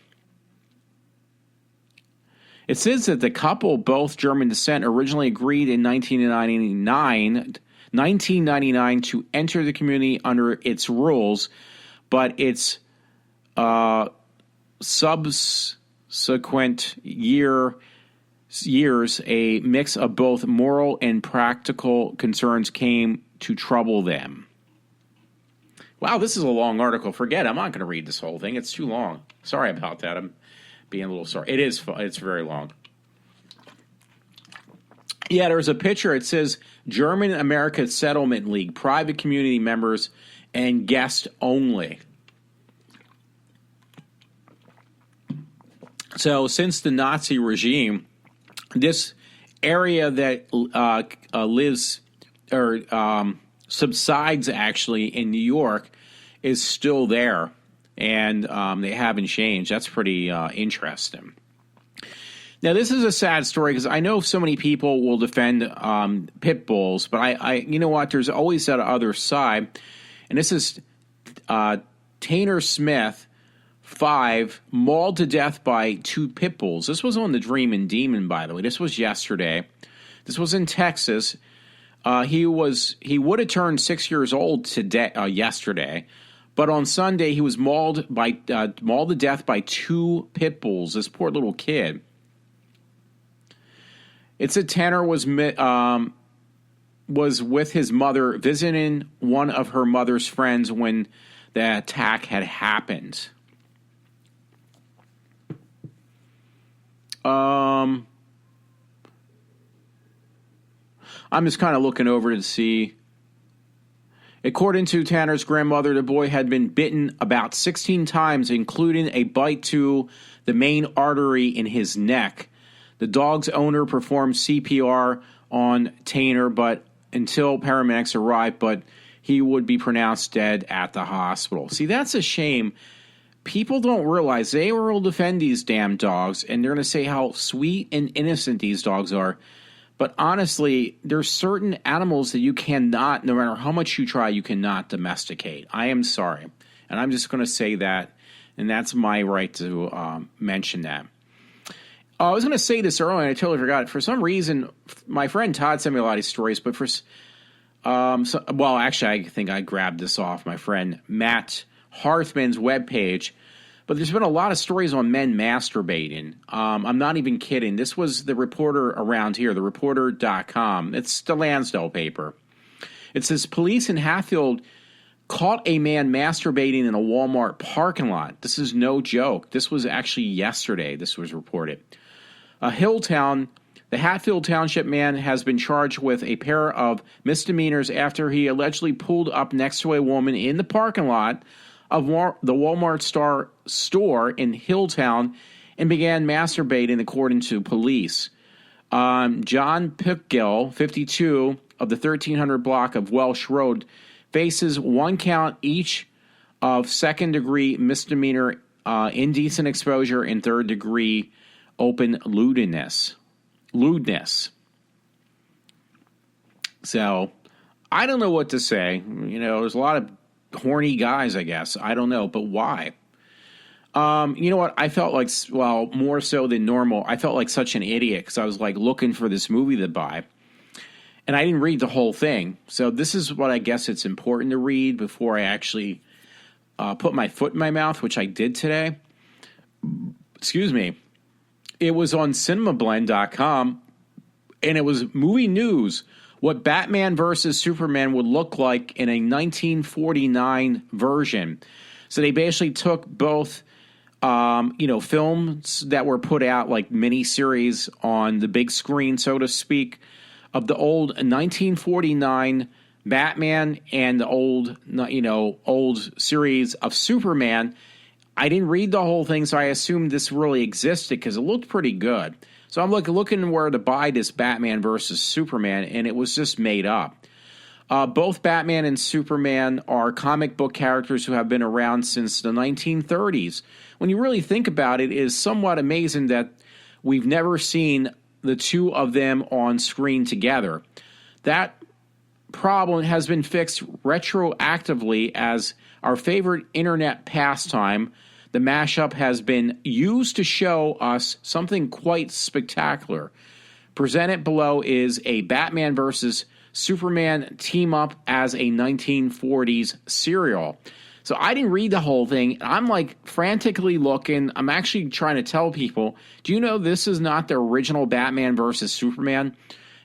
It says that the couple, both German descent, originally agreed in 1999 to enter the community under its rules, but its subsequent years, a mix of both moral and practical concerns came to trouble them. Wow, this is a long article. Forget it. I'm not going to read this whole thing. It's too long. Sorry about that. I'm being a little sorry. It's very long. Yeah, there's a picture. It says German America Settlement League, private community members and guests only. So since the Nazi regime, this area that lives or subsides actually in New York is still there, and they haven't changed. That's pretty interesting. Now, this is a sad story because I know so many people will defend pit bulls, but I you know what? There's always that other side, and this is Tanner Smith, 5, mauled to death by 2 pit bulls. This was on the Dream and Demon, by the way. This was yesterday. This was in Texas. He would have turned 6 years old today, yesterday, but on Sunday he was mauled to death by 2 pit bulls. This poor little kid. It said Tanner was with his mother visiting one of her mother's friends when the attack had happened. I'm just kind of looking over to see. According to Tanner's grandmother, the boy had been bitten about 16 times, including a bite to the main artery in his neck. The dog's owner performed CPR on Tanner, but until paramedics arrived, but he would be pronounced dead at the hospital. See, that's a shame. People don't realize they will defend these damn dogs, and they're going to say how sweet and innocent these dogs are. But honestly, there's certain animals that you cannot, no matter how much you try, you cannot domesticate. I am sorry. And I'm just going to say that, and that's my right to mention that. I was going to say this earlier, and I totally forgot. For some reason, my friend Todd sent me a lot of these stories, but actually, I think I grabbed this off my friend Matt Harthman's webpage. But there's been a lot of stories on men masturbating. I'm not even kidding. This was the reporter around here, the reporter.com. It's the Lansdale paper. It says police in Hatfield caught a man masturbating in a Walmart parking lot. This is no joke. This was actually yesterday. This was reported. Hilltown, the Hatfield Township man has been charged with a pair of misdemeanors after he allegedly pulled up next to a woman in the parking lot of the Walmart store in Hilltown and began masturbating, according to police. John Pickgill, 52, of the 1300 block of Welsh Road, faces 1 count each of second-degree misdemeanor indecent exposure and third-degree open lewdness. So, I don't know what to say. You know, there's a lot of horny guys, I guess. I don't know, but why? You know what? I felt like, well, more so than normal, I felt like such an idiot because I was like looking for this movie to buy. And I didn't read the whole thing. So this is what I guess it's important to read before I actually put my foot in my mouth, which I did today. Excuse me. It was on cinemablend.com, and it was movie news. What Batman versus Superman would look like in a 1949 version. So they basically took both, films that were put out like miniseries on the big screen, so to speak, of the old 1949 Batman and the old series of Superman. I didn't read the whole thing, so I assumed this really existed because it looked pretty good. So I'm looking where to buy this Batman versus Superman, and it was just made up. Both Batman and Superman are comic book characters who have been around since the 1930s. When you really think about it, it is somewhat amazing that we've never seen the two of them on screen together. That problem has been fixed retroactively as our favorite internet pastime. The mashup has been used to show us something quite spectacular. Presented below is a Batman versus Superman team up as a 1940s serial. So I didn't read the whole thing. I'm like frantically looking. I'm actually trying to tell people, do you know this is not the original Batman versus Superman?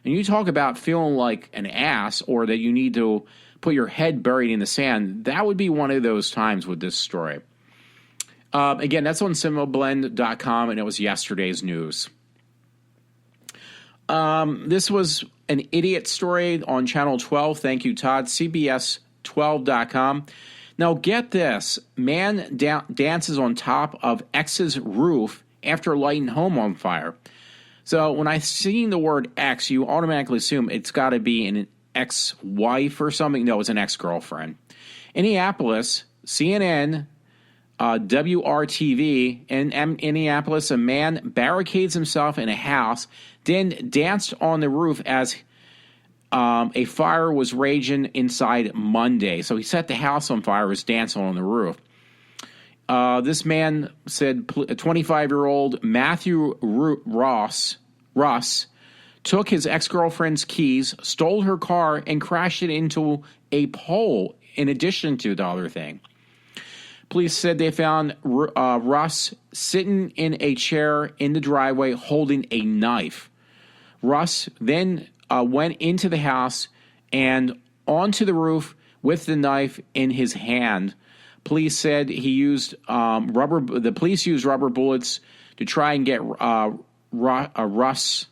And you talk about feeling like an ass or that you need to put your head buried in the sand. That would be one of those times with this story. Again, that's on cinemablend.com, and it was yesterday's news. This was an idiot story on Channel 12. Thank you, Todd. CBS12.com. Now, get this. Man dances on top of ex's roof after lighting home on fire. So when I seen the word ex, you automatically assume it's got to be an ex-wife or something. No, it's an ex-girlfriend. Indianapolis, CNN, WRTV, in Indianapolis, a man barricades himself in a house, then danced on the roof as a fire was raging inside Monday. So he set the house on fire, was dancing on the roof. This man said 25-year-old Matthew Russ took his ex-girlfriend's keys, stole her car, and crashed it into a pole in addition to the other thing. Police said they found Russ sitting in a chair in the driveway holding a knife. Russ then went into the house and onto the roof with the knife in his hand. Police said he used the police used rubber bullets to try and get Russ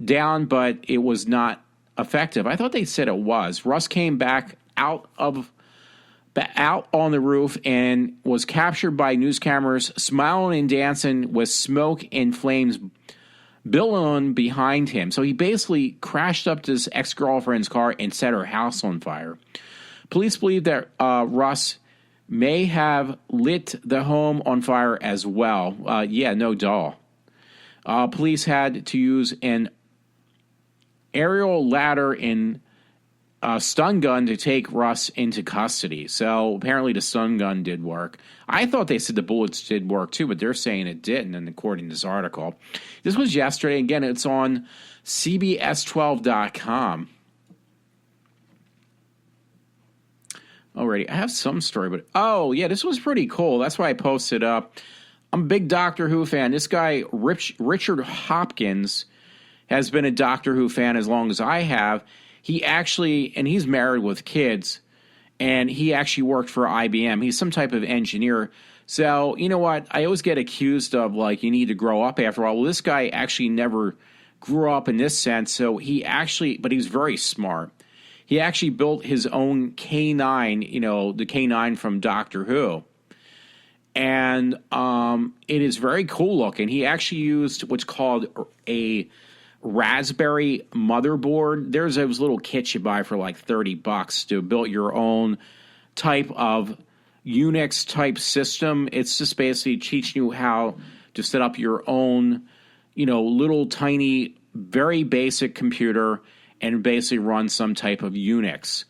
down, but it was not effective. I thought they said it was. Russ came back out on the roof and was captured by news cameras, smiling and dancing with smoke and flames billowing behind him. So he basically crashed up to his ex-girlfriend's car and set her house on fire. Police believe that Russ may have lit the home on fire as well. No doubt. Police had to use an aerial ladder and stun gun to take Russ into custody. So apparently the stun gun did work. I thought they said the bullets did work too, but they're saying it didn't, and according to this article. This was yesterday. Again, it's on CBS12.com. Alrighty, I have some story, but this was pretty cool. That's why I posted up. I'm a big Doctor Who fan. This guy, Richard Hopkins, has been a Doctor Who fan as long as I have. He's married with kids, and he actually worked for IBM. He's some type of engineer. So, you know what? I always get accused of, like, you need to grow up after a while. Well, this guy actually never grew up in this sense. So but he's very smart. He actually built his own K9, the K9 from Doctor Who. And it is very cool looking. He actually used what's called a Raspberry motherboard. There's those little kits you buy for like $30 to build your own type of Unix type system. It's just basically teaching you how to set up your own, little tiny, very basic computer and basically run some type of Unix.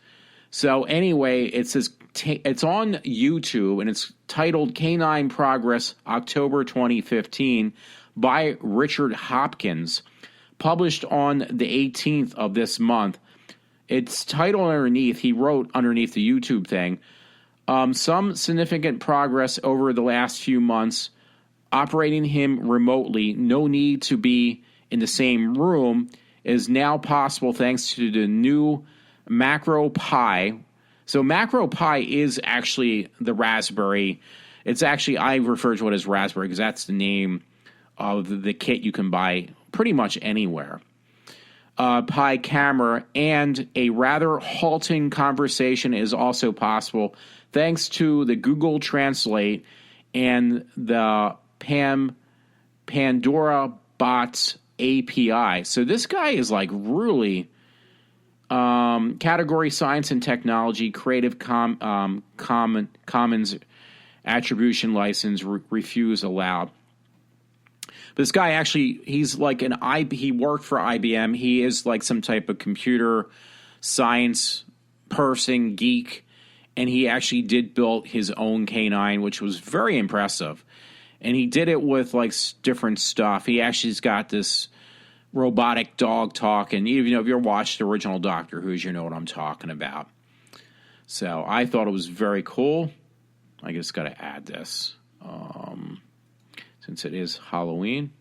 So anyway, it's on YouTube, and it's titled K9 Progress October 2015 by Richard Hopkins, published on the 18th of this month. It's titled underneath, he wrote underneath the YouTube thing, some significant progress over the last few months, operating him remotely, no need to be in the same room, is now possible thanks to the new Macro Pi. So Macro Pi is actually the Raspberry. It's actually, I refer to it as Raspberry because that's the name of the kit you can buy pretty much anywhere. Pi camera and a rather halting conversation is also possible thanks to the Google Translate and the Pandora Bots API. So this guy is like really Category Science and Technology, Creative Commons Attribution License, refuse allowed. But this guy actually, he's like he worked for IBM. He is like some type of computer science person, geek, and he actually did build his own canine, which was very impressive. And he did it with like different stuff. He actually's got this robotic dog talk, and if you watched the original Doctor Who's, you know what I'm talking about. So I thought it was very cool. I just got to add this since it is Halloween.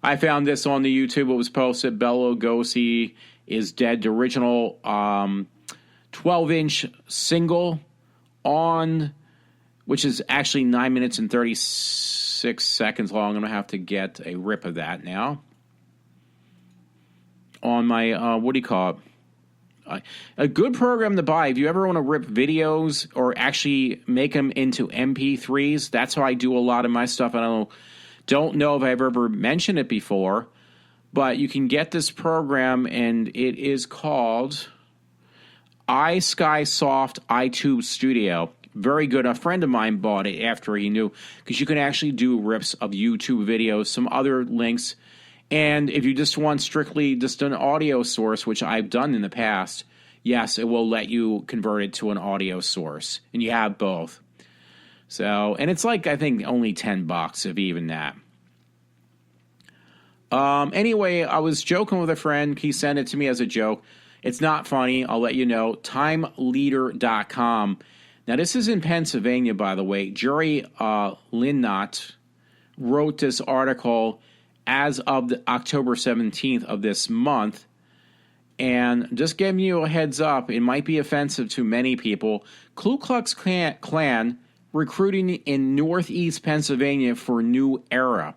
I found this on the YouTube. It was posted. Bela Lugosi is dead. The original 12-inch single which is actually 9 minutes and 36 seconds long. I'm going to have to get a rip of that now. On my, what do you call it? A good program to buy if you ever want to rip videos or actually make them into MP3s. That's how I do a lot of my stuff. I don't know if I've ever mentioned it before, but you can get this program, and it is called iSkySoft iTube Studio. Very good. A friend of mine bought it after he knew, because you can actually do rips of YouTube videos, some other links. And if you just want strictly just an audio source, which I've done in the past, yes, it will let you convert it to an audio source. And you have both. So, and it's like, I think, only $10, if even that. Anyway, I was joking with a friend. He sent it to me as a joke. It's not funny. I'll let you know. TimeLeader.com. Now, this is in Pennsylvania, by the way. Jerry Linnott wrote this article as of October 17th of this month. And just giving you a heads up, it might be offensive to many people. Ku Klux Klan recruiting in Northeast Pennsylvania for new era.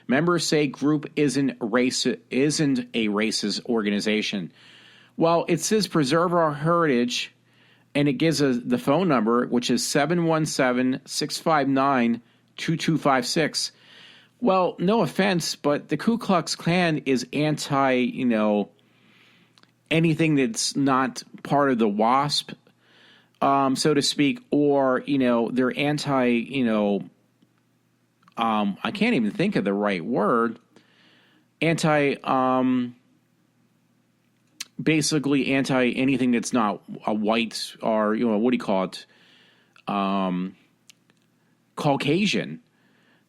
Members say group isn't a racist organization. Well, it says preserve our heritage, and it gives us the phone number, which is 717-659-2256. Well, no offense, but the Ku Klux Klan is anti, anything that's not part of the WASP, so to speak, or, they're anti, I can't even think of the right word, basically anti anything that's not a white or, what do you call it, Caucasian.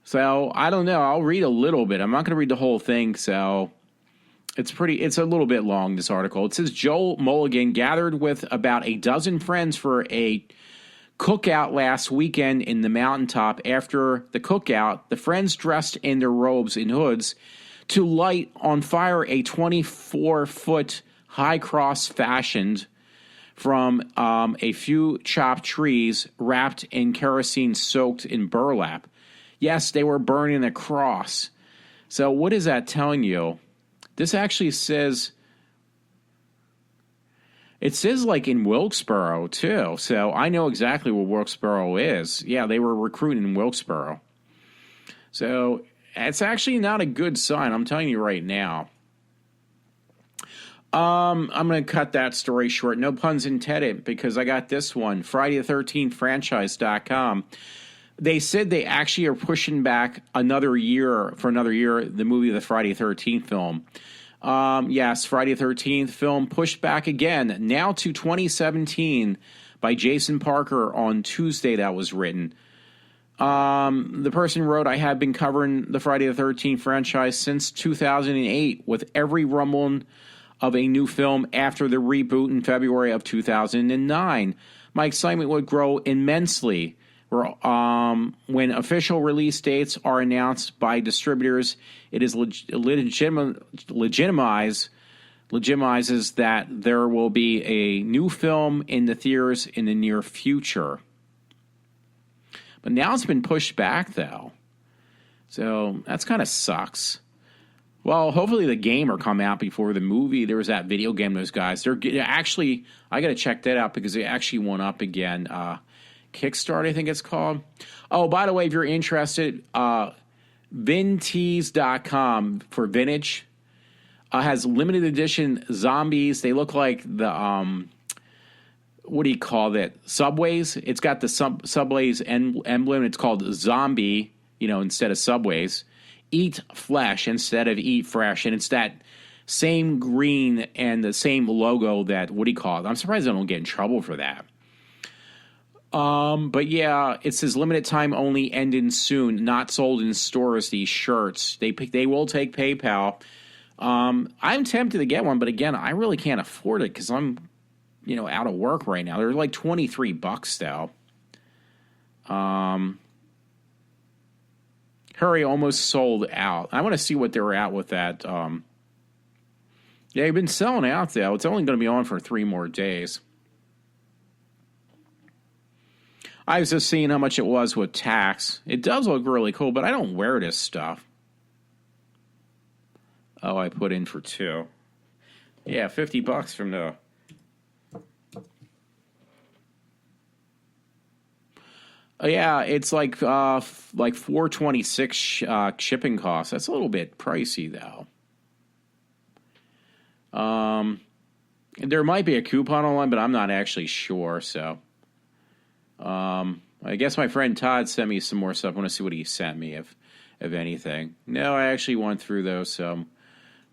So, I don't know. I'll read a little bit. I'm not going to read the whole thing, so it's a little bit long, this article. It says Joel Mulligan gathered with about a dozen friends for a cookout last weekend in the mountaintop. After the cookout, the friends dressed in their robes and hoods to light on fire a 24-foot high cross fashioned from a few chopped trees wrapped in kerosene soaked in burlap. Yes, they were burning the cross. So what is that telling you? This actually says, it says like in Wilkesboro too. So I know exactly what Wilkesboro is. Yeah, they were recruiting in Wilkesboro. So it's actually not a good sign. I'm telling you right now. I'm going to cut that story short. No puns intended, because I got this one. Friday the 13th franchise.com. They said they actually are pushing back for another year, the movie, the Friday the 13th film. Yes, Friday the 13th film pushed back again, now to 2017 by Jason Parker on Tuesday, that was written. The person wrote, I have been covering the Friday the 13th franchise since 2008 with every rumbling of a new film after the reboot in February of 2009. My excitement would grow immensely. When official release dates are announced by distributors, it is legitimizes that there will be a new film in the theaters in the near future. But now it's been pushed back, though. So that's kind of sucks. Well, hopefully the game will come out before the movie. There was that video game, those guys. They're actually, I got to check that out because they actually went up again. Kickstart, I think it's called. Oh, by the way, if you're interested, vintees.com for vintage. Has limited edition zombies. They look like the what do you call that? Subways. It's got the Subways emblem. It's called Zombie, instead of Subways. Eat flesh instead of eat fresh. And it's that same green and the same logo that, what do you call it? I'm surprised I don't get in trouble for that. But yeah, it says limited time only, ending soon, not sold in stores, these shirts. They will take PayPal. I'm tempted to get one, but again, I really can't afford it because I'm, out of work right now. They're like $23 though. Hurry, almost sold out. I want to see what they were at with that. Yeah, they've been selling out though. It's only going to be on for 3 more days. I was just seeing how much it was with tax. It does look really cool, but I don't wear this stuff. Oh, I put in for 2. Yeah, $50 from the. Oh, yeah, it's like $4.26 shipping costs. That's a little bit pricey though. There might be a coupon online, but I'm not actually sure. So, I guess my friend Todd sent me some more stuff. I want to see what he sent me, if anything. No, I actually went through those, so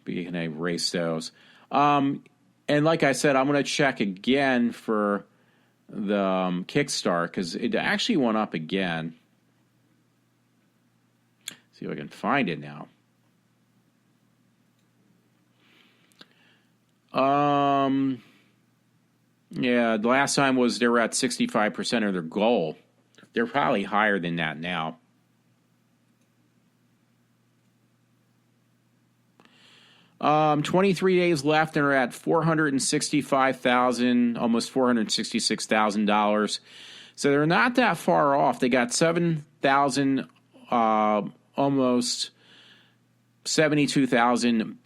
we can erase those. And like I said, I'm going to check again for the Kickstart because it actually went up again. See if I can find it now. Yeah, the last time was they were at 65% of their goal. They're probably higher than that now. Um, 23 days left, and they're at $465,000, almost $466,000. So they're not that far off. They got 7,000, almost 72,000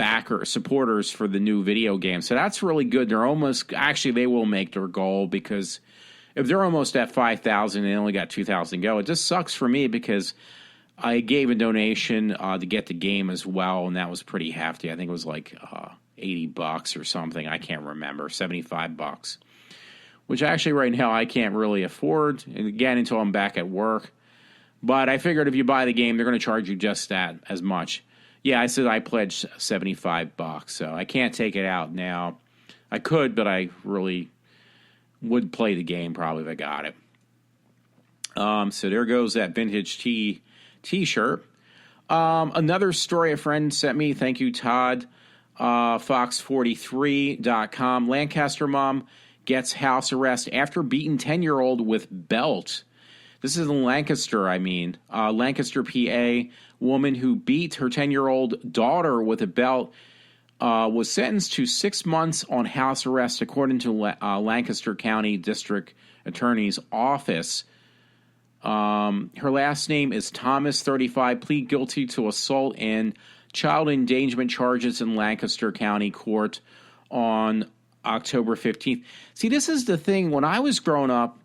supporters for the new video game. So that's really good. They're almost, actually, they will make their goal because if they're almost at 5,000 and they only got 2,000 to go, it just sucks for me because I gave a donation to get the game as well, and that was pretty hefty. I think it was like $80 or something. I can't remember. $75, which actually right now I can't really afford. And again, until I'm back at work. But I figured if you buy the game, they're going to charge you just that as much. Yeah, I said I pledged $75, so I can't take it out now. I could, but I really would play the game probably if I got it. So there goes that vintage T-shirt. Another story a friend sent me. Thank you, Todd. Fox43.com. Lancaster mom gets house arrest after beating 10-year-old with belt. This is in Lancaster, Lancaster, PA. Woman who beat her 10-year-old daughter with a belt was sentenced to 6 months on house arrest, according to Lancaster County District Attorney's Office. Her last name is Thomas, 35, plead guilty to assault and child endangerment charges in Lancaster County Court on October 15th. See, this is the thing. When I was growing up,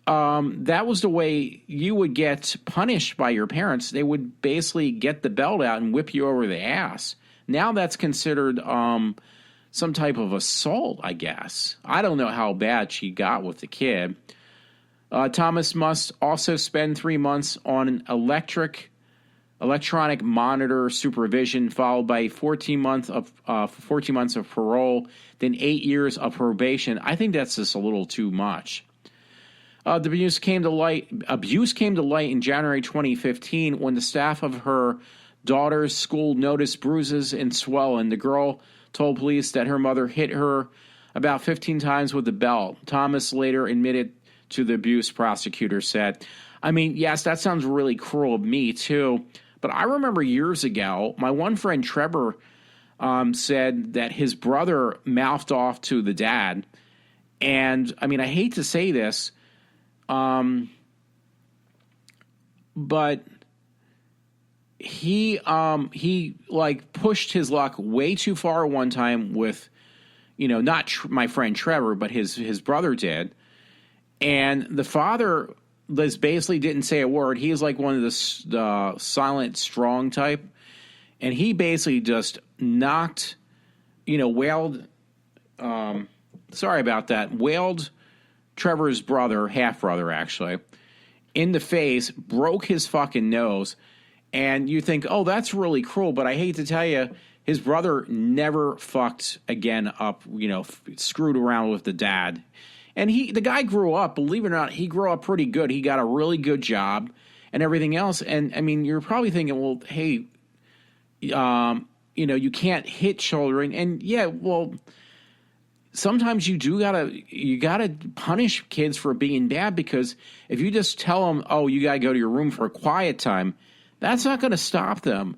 that was the way you would get punished by your parents. They would basically get the belt out and whip you over the ass. Now that's considered some type of assault, I guess. I don't know how bad she got with the kid. Thomas must also spend 3 months on an electronic monitor supervision, followed by 14 months of parole, then 8 years of probation. I think that's just a little too much. The abuse came to light in January 2015 when the staff of her daughter's school noticed bruises and swelling. The girl told police that her mother hit her about 15 times with the belt. Thomas later admitted to the abuse, prosecutor said. I mean, yes, that sounds really cruel of me too, but I remember years ago, my one friend Trevor said that his brother mouthed off to the dad, and I mean, I hate to say this, but he like pushed his luck way too far one time with, not my friend Trevor, but his brother did. And the father basically didn't say a word. He is like one of the silent, strong type. And he basically just knocked, wailed, sorry about that, wailed Trevor's brother, half-brother actually, in the face, broke his fucking nose, and you think, oh, that's really cruel, but I hate to tell you, his brother never fucked again up, screwed around with the dad. And the guy grew up, believe it or not, he grew up pretty good. He got a really good job and everything else. And, I mean, you're probably thinking, well, hey, you can't hit children. And, yeah, well, sometimes you gotta punish kids for being bad, because if you just tell them, oh, you gotta go to your room for a quiet time, that's not going to stop them.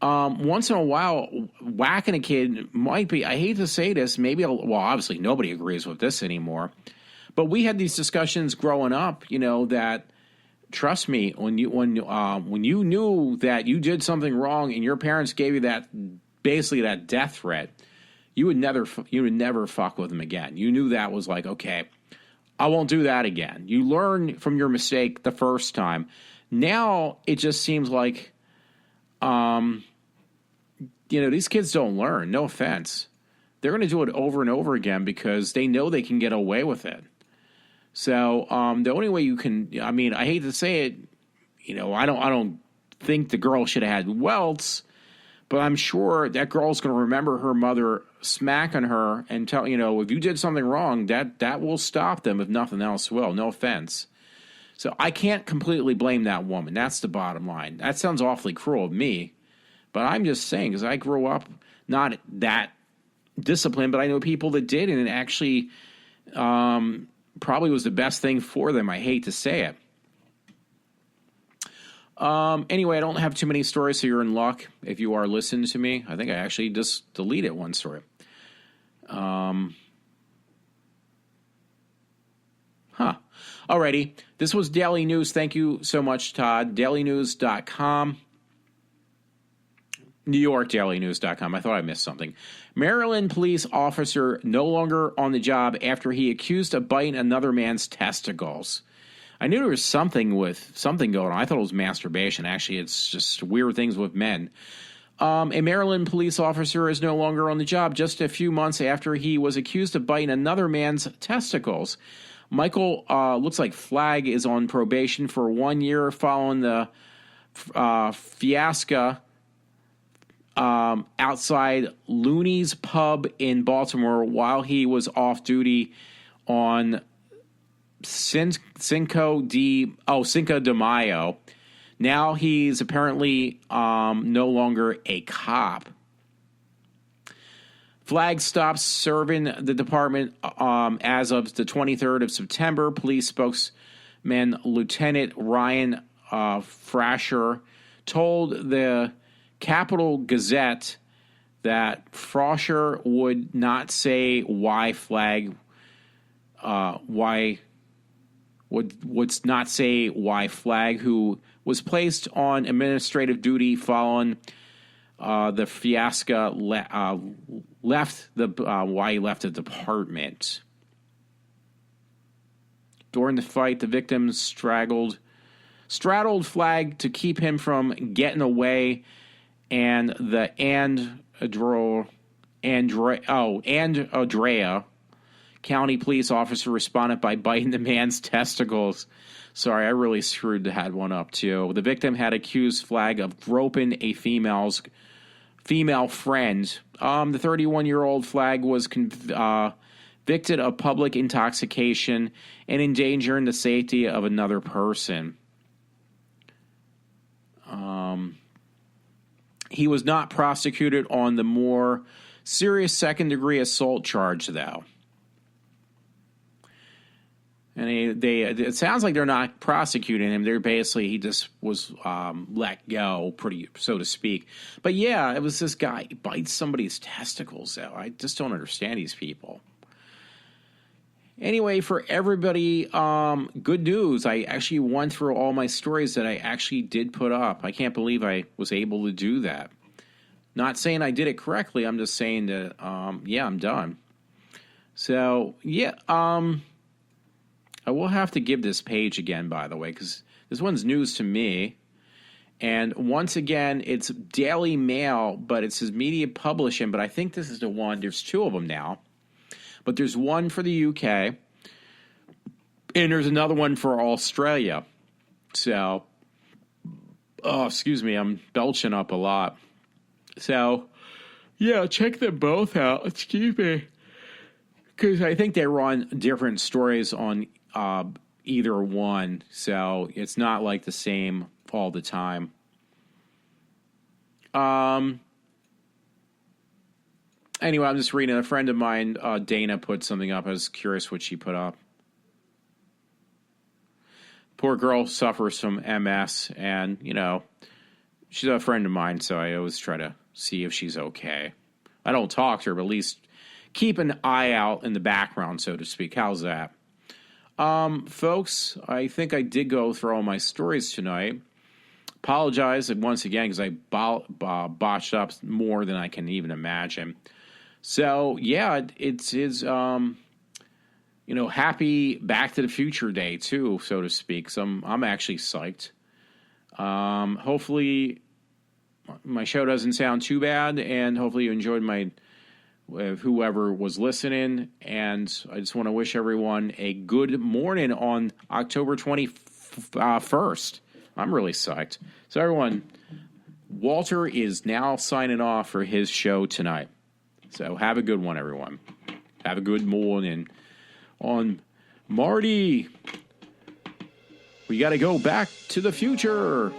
Once in a while, whacking a kid might be, I hate to say this, obviously nobody agrees with this anymore, but we had these discussions growing up, that, trust me, when you knew that you did something wrong and your parents gave you basically that death threat, you would never fuck with them again. You knew that was like, okay, I won't do that again. You learn from your mistake the first time. Now it just seems like, these kids don't learn. No offense. They're going to do it over and over again because they know they can get away with it. So the only way you can, I mean, I hate to say it, I don't think the girl should have had welts, but I'm sure that girl's going to remember her mother smacking her and tell, if you did something wrong, that will stop them, if nothing else will. No offense. So I can't completely blame that woman. That's the bottom line. That sounds awfully cruel of me, but I'm just saying, because I grew up not that disciplined, but I know people that did, and it actually probably was the best thing for them. I hate to say it. Anyway, I don't have too many stories, so you're in luck if you are listening to me. I think I actually just deleted one story. Alrighty. This was Daily News. Thank you so much, Todd. DailyNews.com. NewYorkDailyNews.com. I thought I missed something. Maryland police officer no longer on the job after he accused of biting another man's testicles. I knew there was something going on. I thought it was masturbation. Actually, it's just weird things with men. A Maryland police officer is no longer on the job just a few months after he was accused of biting another man's testicles. Michael, looks like Flagg, is on probation for 1 year following the fiasco outside Looney's Pub in Baltimore while he was off duty on Cinco de Mayo. Now he's apparently no longer a cop. Flagg stopped serving the department as of the 23rd of September. Police spokesman Lieutenant Ryan Frasher told the Capital Gazette that Frasher would not say why Flagg would not say why Flagg, who was placed on administrative duty following the fiasco, left why he left the department. During the fight, the victim straddled Flagg to keep him from getting away, and the Andrea County police officer responded by biting the man's testicles. Sorry, I really had one up too. The victim had accused Flagg of groping a female friend. The 31-year-old Flagg was convicted of public intoxication and endangering the safety of another person. He was not prosecuted on the more serious second-degree assault charge, though. And it sounds like they're not prosecuting him. They're basically, he just was let go, so to speak. But yeah, it was this guy. He bites somebody's testicles out. I just don't understand these people. Anyway, for everybody, good news. I actually went through all my stories that I actually did put up. I can't believe I was able to do that. Not saying I did it correctly. I'm just saying that, I'm done. So, yeah, I will have to give this page again, by the way, because this one's news to me. And once again, it's Daily Mail, but it says media publishing. But I think this is the one. There's two of them now. But there's one for the UK, and there's another one for Australia. So, excuse me, I'm belching up a lot. So, yeah, check them both out. Excuse me. Because I think they run different stories on either one. So it's not like the same all the time. Anyway, I'm just reading. A friend of mine, Dana, put something up. I was curious what she put up. Poor girl suffers from MS, and, you know, she's a friend of mine, so I always try to see if she's okay. I don't talk to her, but at least keep an eye out in the background, so to speak. How's that? Folks, I think I did go through all my stories tonight. Apologize once again because I botched up more than I can even imagine. So, yeah, it's happy Back to the Future Day, too, so to speak. So I'm actually psyched. Hopefully my show doesn't sound too bad, and hopefully you enjoyed my whoever was listening. And I just want to wish everyone a good morning on October 21st. I'm really psyched. So, everyone, Walter is now signing off for his show tonight. So have a good one, everyone. Have a good morning. On Marty, we got to go back to the future.